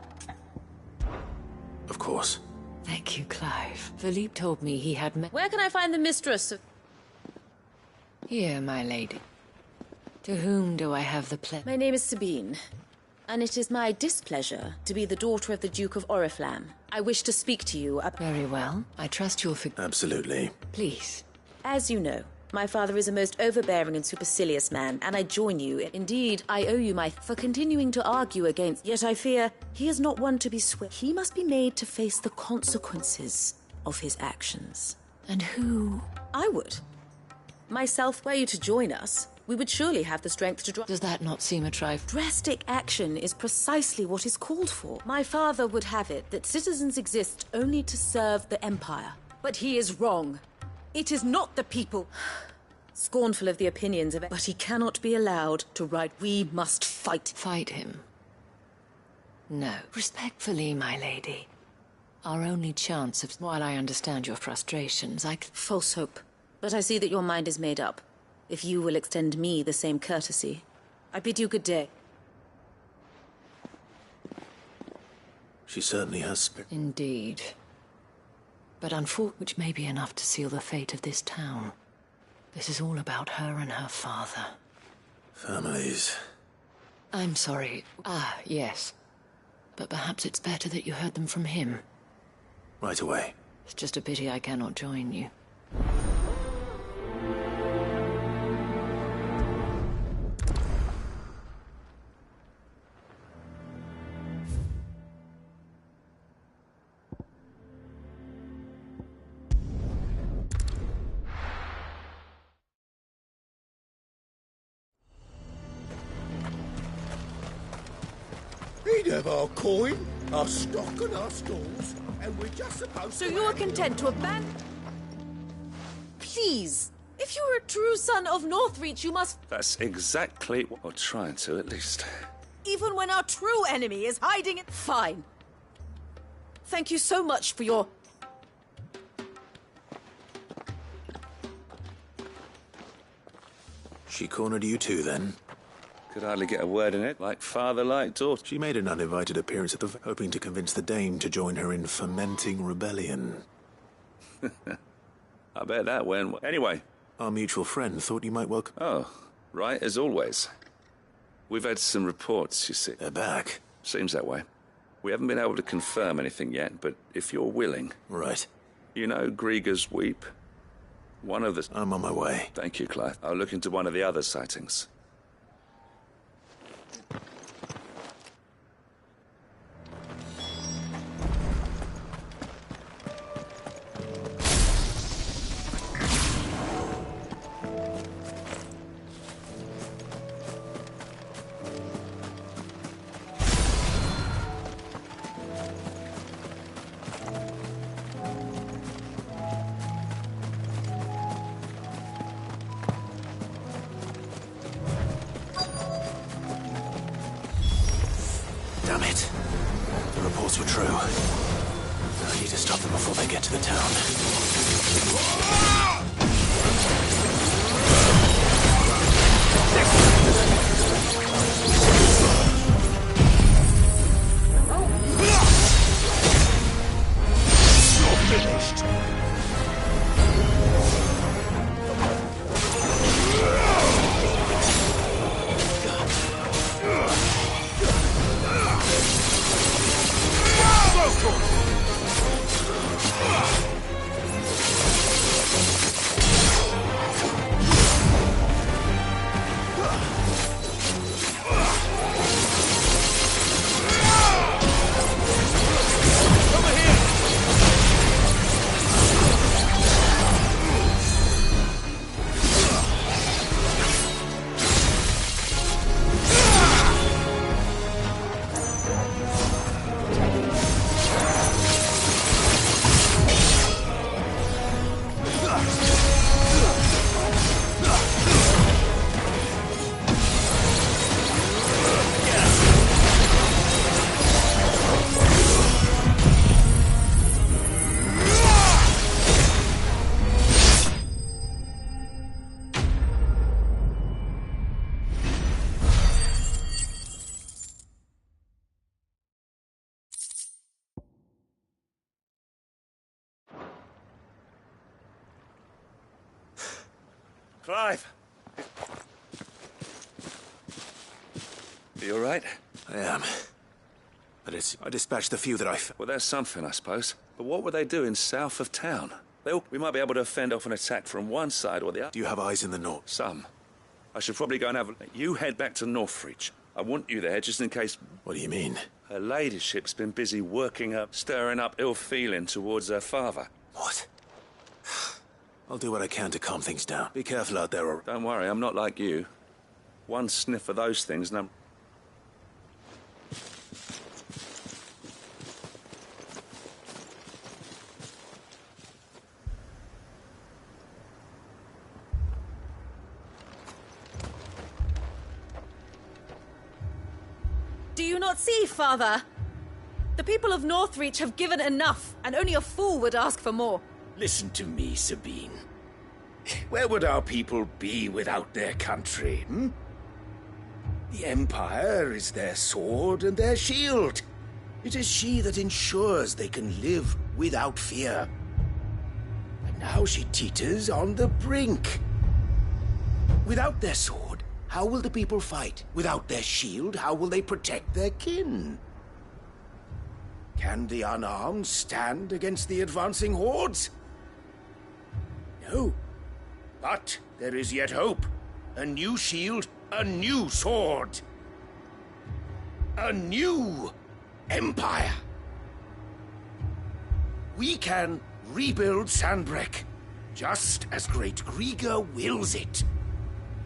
Speaker 3: Of course.
Speaker 19: Thank you, Clive. Philippe told me he had met...
Speaker 4: Where can I find the mistress of...
Speaker 19: Here, my lady. To whom do I have the pleasure?
Speaker 4: My name is Sabine, and it is my displeasure to be the daughter of the Duke of Oriflamme. I wish to speak to you about...
Speaker 19: Very well. I trust you'll
Speaker 3: Absolutely.
Speaker 19: Please.
Speaker 4: As you know, my father is a most overbearing and supercilious man, and I join you. Indeed, I owe you for continuing to argue against... Yet I fear he is not one to be swayed. He must be made to face the consequences of his actions.
Speaker 19: And who?
Speaker 4: I would. Myself, were you to join us, we would surely have the strength to...
Speaker 19: Does that not seem a trifle?
Speaker 4: Drastic action is precisely what is called for. My father would have it that citizens exist only to serve the Empire. But he is wrong. It is not the people. Scornful of the opinions of it, but he cannot be allowed to write. We must fight.
Speaker 19: Fight him? No. Respectfully, my lady. Our only chance of... While I understand your frustrations,
Speaker 4: False hope. But I see that your mind is made up. If you will extend me the same courtesy, I bid you good day.
Speaker 3: She certainly has spirit.
Speaker 19: Indeed. But unfortunately, which may be enough to seal the fate of this town. This is all about her and her father.
Speaker 3: Families.
Speaker 19: I'm sorry. Ah, yes. But perhaps it's better that you heard them from him.
Speaker 3: Right away.
Speaker 19: It's just a pity I cannot join you.
Speaker 1: He'd have our coin, our stock and our stalls, and we're just supposed
Speaker 4: So
Speaker 1: to...
Speaker 4: you are content to abandon... Please! If you are a true son of Northreach, you must...
Speaker 8: That's exactly what we're trying to, at least.
Speaker 4: Even when our true enemy is hiding it... Fine. Thank you so much for your...
Speaker 3: She cornered you too, then?
Speaker 8: Could hardly get a word in it, like father, like daughter.
Speaker 3: She made an uninvited appearance at the... hoping to convince the dame to join her in fomenting rebellion.
Speaker 8: I bet that went... Anyway.
Speaker 3: Our mutual friend thought you might welcome...
Speaker 8: Oh, right, as always. We've had some reports, you see.
Speaker 3: They're back.
Speaker 8: Seems that way. We haven't been able to confirm anything yet, but if you're willing...
Speaker 3: Right.
Speaker 8: You know Grieger's Weep? One of the...
Speaker 3: I'm on my way.
Speaker 8: Thank you, Clive. I'll look into one of the other sightings.
Speaker 3: I need to stop them before they get to the town. You're finished.
Speaker 8: Clive! Are you all right?
Speaker 3: I am. But I dispatched the few that I
Speaker 8: Well, that's something, I suppose. But what were they doing south of town? We might be able to fend off an attack from one side or the other.
Speaker 3: Do you have eyes in the north?
Speaker 8: Some. I should probably go and have a... You head back to Northreach. I want you there just in case...
Speaker 3: What do you mean?
Speaker 8: Her ladyship's been busy stirring up ill feeling towards her father.
Speaker 3: What? I'll do what I can to calm things down. Be careful out there, or...
Speaker 8: Don't worry, I'm not like you. One sniff of those things and I'm...
Speaker 4: Do you not see, Father? The people of Northreach have given enough, and only a fool would ask for more.
Speaker 12: Listen to me, Sabine. Where would our people be without their country, hmm? The Empire is their sword and their shield. It is she that ensures they can live without fear. And now she teeters on the brink. Without their sword, how will the people fight? Without their shield, how will they protect their kin? Can the unarmed stand against the advancing hordes? No. But there is yet hope. A new shield, a new sword. A new empire. We can rebuild Sandbreck, just as Great Grieger wills it.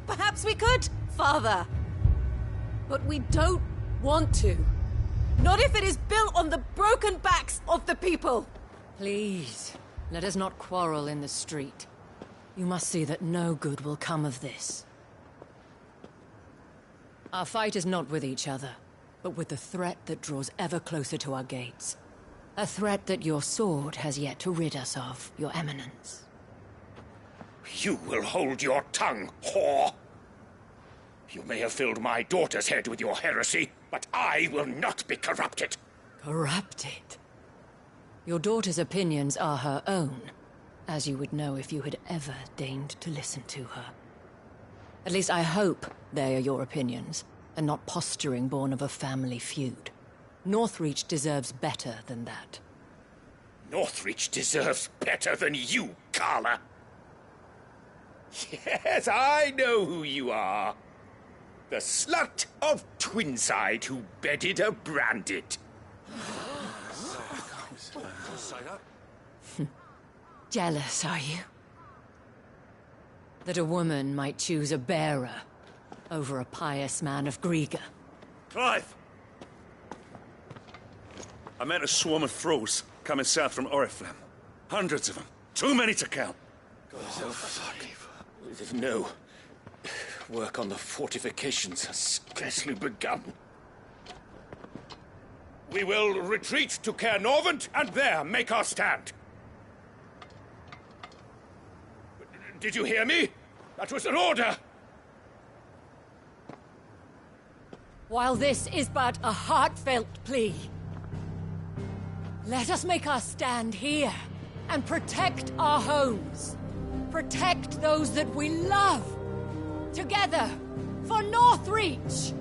Speaker 4: Perhaps we could, Father. But we don't want to. Not if it is built on the broken backs of the people.
Speaker 19: Please, let us not quarrel in the street. You must see that no good will come of this. Our fight is not with each other, but with the threat that draws ever closer to our gates. A threat that your sword has yet to rid us of, Your Eminence.
Speaker 12: You will hold your tongue, whore! You may have filled my daughter's head with your heresy, but I will not be corrupted.
Speaker 19: Corrupted? Your daughter's opinions are her own, as you would know if you had ever deigned to listen to her. At least I hope they are your opinions, and not posturing born of a family feud. Northreach deserves better than that.
Speaker 12: Northreach deserves better than you, Carla. Yes, I know who you are. The slut of Twinside who bedded a branded.
Speaker 19: Jealous, are you? That a woman might choose a bearer over a pious man of Grieger.
Speaker 8: Clive! I met a swarm of thralls coming south from Oriflamme. Hundreds of them. Too many to count.
Speaker 12: Oh, fuck. No. Work on the fortifications has scarcely begun. We will retreat to Caer Norvent and there make our stand. Did you hear me? That was an order!
Speaker 19: While this is but a heartfelt plea, let us make our stand here and protect our homes. Protect those that we love. Together, for Northreach!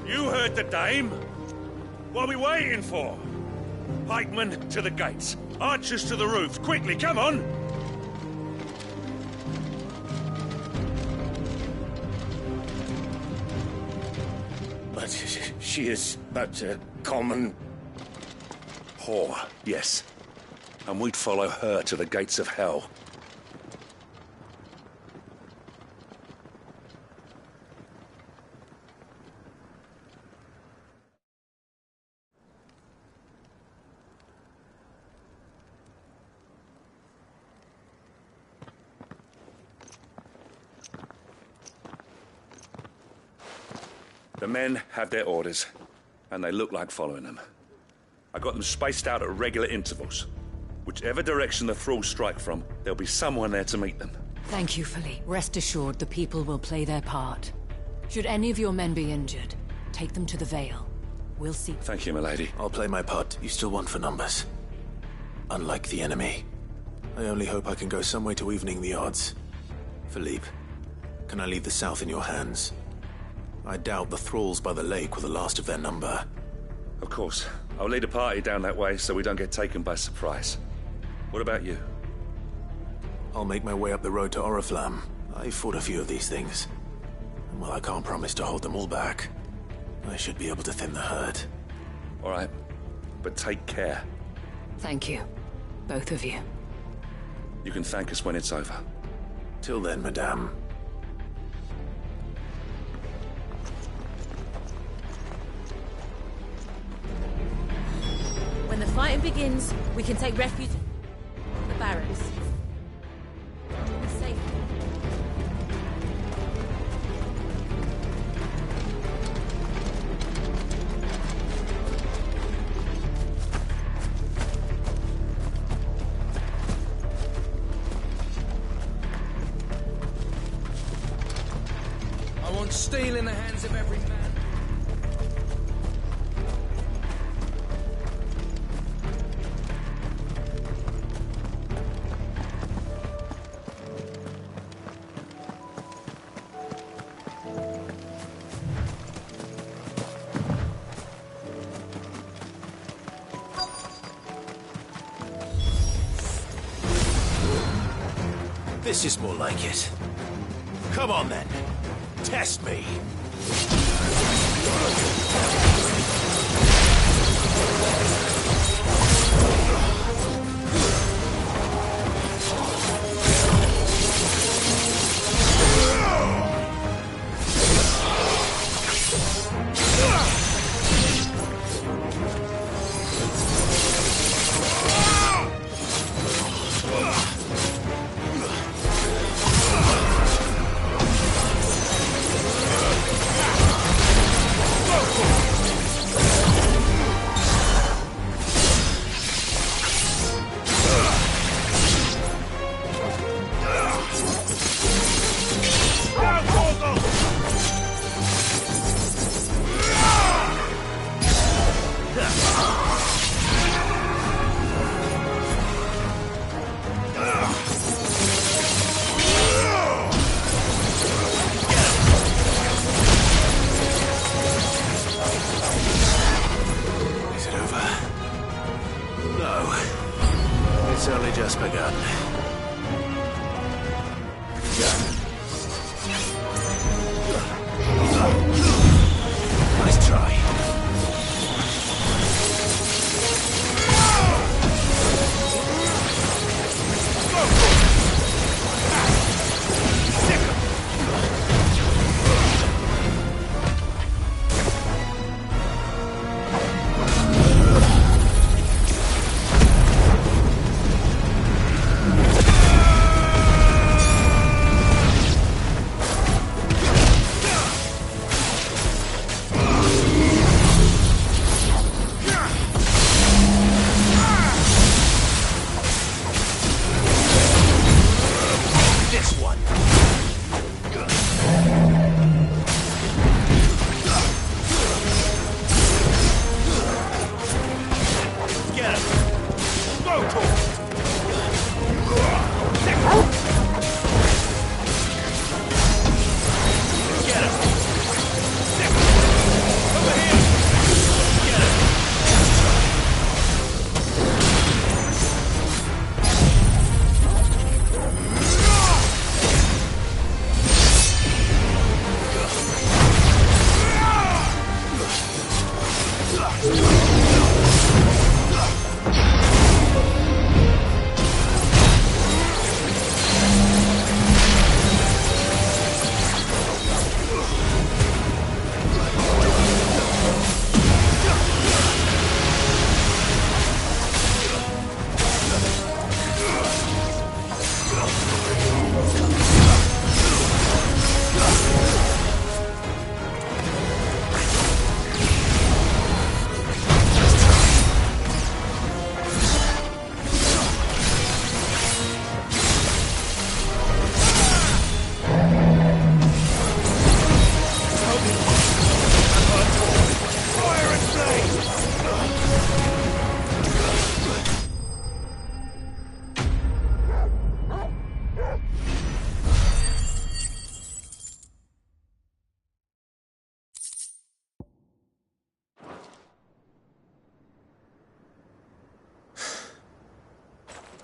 Speaker 12: You heard the dame. What are we waiting for? Pikemen to the gates. Archers to the roofs. Quickly, come on! But she is but a common whore, yes. And we'd follow her to the gates of hell. The men have their orders, and they look like following them. I got them spaced out at regular intervals. Whichever direction the thralls strike from, there'll be someone there to meet them.
Speaker 19: Thank you, Philippe. Rest assured the people will play their part. Should any of your men be injured, take them to the Vale. We'll see.
Speaker 3: Thank you, milady. I'll play my part. You still won for numbers. Unlike the enemy. I only hope I can go some way to evening the odds. Philippe, can I leave the south in your hands? I doubt the thralls by the lake were the last of their number.
Speaker 12: Of course. I'll lead a party down that way so we don't get taken by surprise. What about you?
Speaker 3: I'll make my way up the road to Oriflamme. I've fought a few of these things. And while I can't promise to hold them all back, I should be able to thin the herd.
Speaker 12: All right. But take care.
Speaker 19: Thank you. Both of you.
Speaker 12: You can thank us when it's over.
Speaker 3: Till then, madame.
Speaker 4: When the fighting begins, we can take refuge in the barracks. Be safe.
Speaker 6: I want steel in the hands of every man.
Speaker 3: This is more like it. Come on, then. Test me.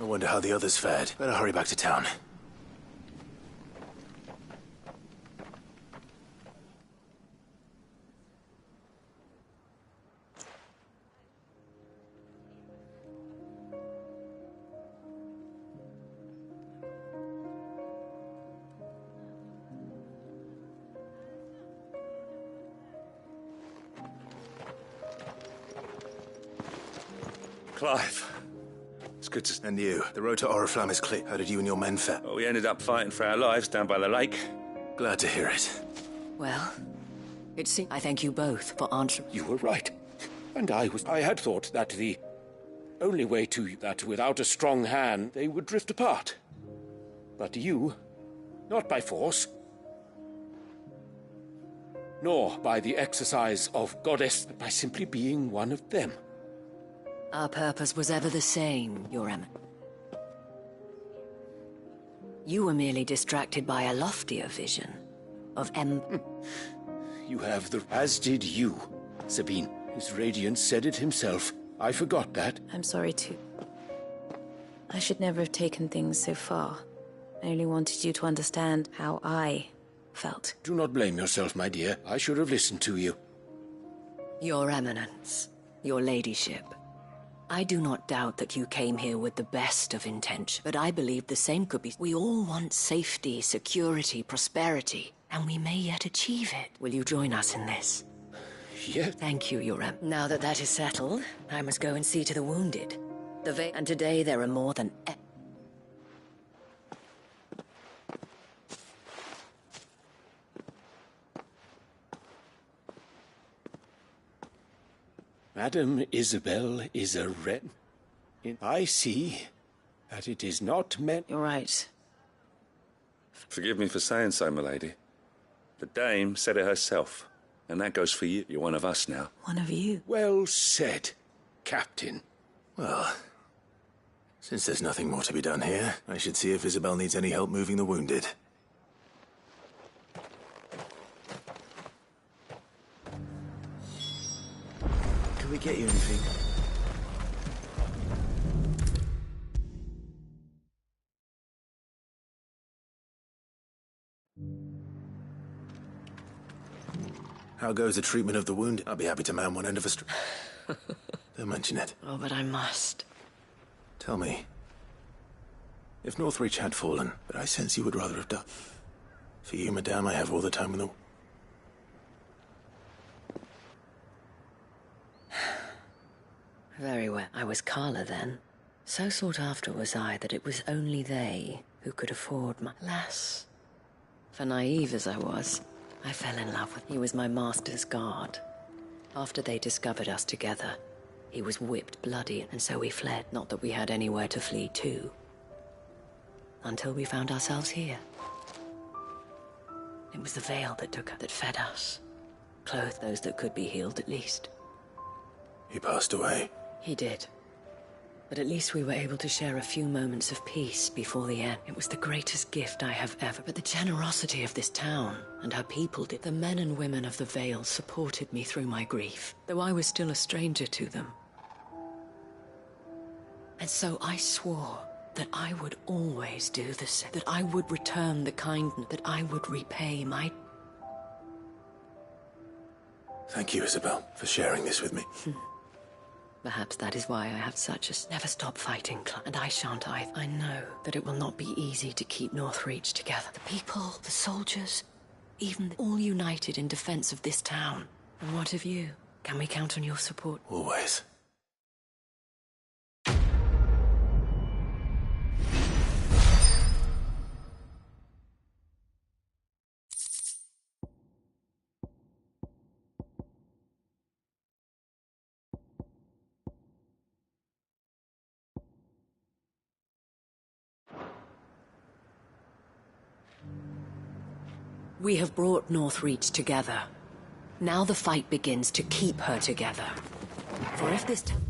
Speaker 3: I wonder how the others fared. Better hurry back to town.
Speaker 15: Clive. It's good to...
Speaker 3: And you. The road to Oriflamme is clear. How did you and your men fare?
Speaker 15: Well, we ended up fighting for our lives down by the lake.
Speaker 3: Glad to hear it.
Speaker 19: Well, it seems I thank you both for answering.
Speaker 12: You were right. And I had thought that the only way that without a strong hand, they would drift apart. But you, not by force, nor by the exercise of goddess, but by simply being one of them.
Speaker 19: Our purpose was ever the same, Your Eminence. You were merely distracted by a loftier vision of
Speaker 12: You have the... As did you, Sabine. His radiance said it himself. I forgot that.
Speaker 4: I'm sorry too. I should never have taken things so far. I only wanted you to understand how I felt.
Speaker 12: Do not blame yourself, my dear. I should have listened to you.
Speaker 19: Your Eminence, your ladyship. I do not doubt that you came here with the best of intention, but I believe the same could be... We all want safety, security, prosperity, and we may yet achieve it. Will you join us in this?
Speaker 12: Yes.
Speaker 19: Thank you, Your Eminence. Now that that is settled, I must go and see to the wounded. And today there are more than...
Speaker 12: Madam Isabel is a wren. I see that it is not meant...
Speaker 4: You're right.
Speaker 15: Forgive me for saying so, my lady. The dame said it herself. And that goes for you. You're one of us now.
Speaker 4: One of you.
Speaker 12: Well said, Captain.
Speaker 3: Well, since there's nothing more to be done here, I should see if Isabel needs any help moving the wounded. Can we get you anything? How goes the treatment of the wounded? I'll be happy to man one end of a string. Don't mention it.
Speaker 19: Oh, but I must.
Speaker 3: Tell me, if Northreach had fallen, but I sense you would rather have done. For you, madame, I have all the time in the...
Speaker 19: Very well. I was Carla then. So sought after was I that it was only they who could afford my... Alas, for naive as I was, I fell in love with... He was my master's guard. After they discovered us together, he was whipped bloody, and so we fled. Not that we had anywhere to flee to. Until we found ourselves here. It was the veil that fed us. Clothed those that could be healed, at least.
Speaker 3: He passed away.
Speaker 19: He did. But at least we were able to share a few moments of peace before the end. It was the greatest gift I have ever... But the generosity of this town and her people did... The men and women of the Vale supported me through my grief, though I was still a stranger to them. And so I swore that I would always do the same, that I would return the kindness, that I would repay my...
Speaker 3: Thank you, Isabel, for sharing this with me.
Speaker 19: Perhaps that is why I have such a... Never stop fighting, and I shan't either. I know that it will not be easy to keep Northreach together. The people, the soldiers, even all united in defense of this town. And what of you? Can we count on your support?
Speaker 3: Always.
Speaker 19: We have brought Northreach together. Now the fight begins to keep her together. For if this town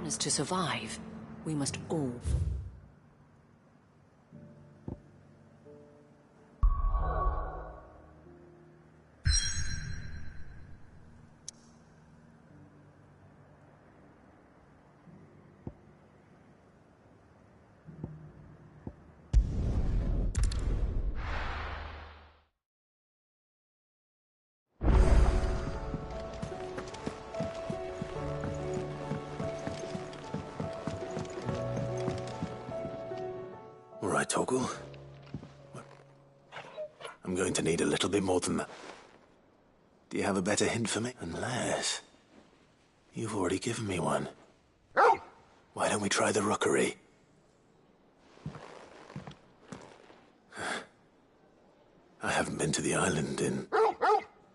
Speaker 19: is to survive, we must all...
Speaker 3: Torgal. I'm going to need a little bit more than that. Do you have a better hint for me? Unless... you've already given me one. Why don't we try the rookery? I haven't been to the island in...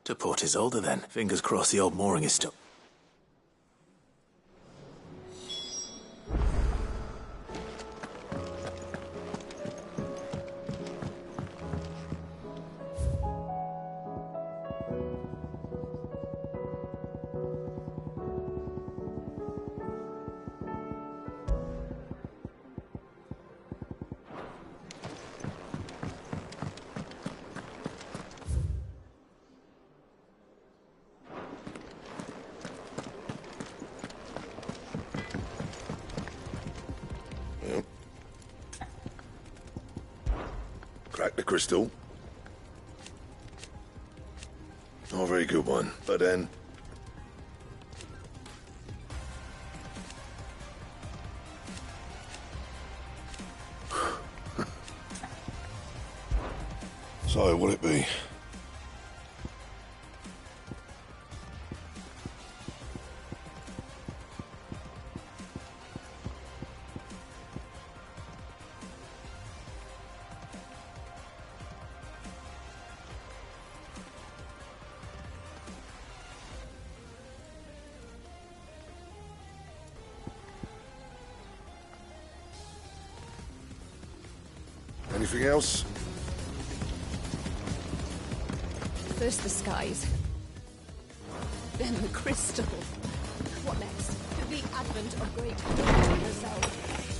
Speaker 3: To Port Isolde, then. Fingers crossed the old mooring is still...
Speaker 17: Crack the crystal. Not a very good one, but then... So, what'll it be? Anything else?
Speaker 20: First the skies. Then the crystal. What next? The advent of great Queen herself.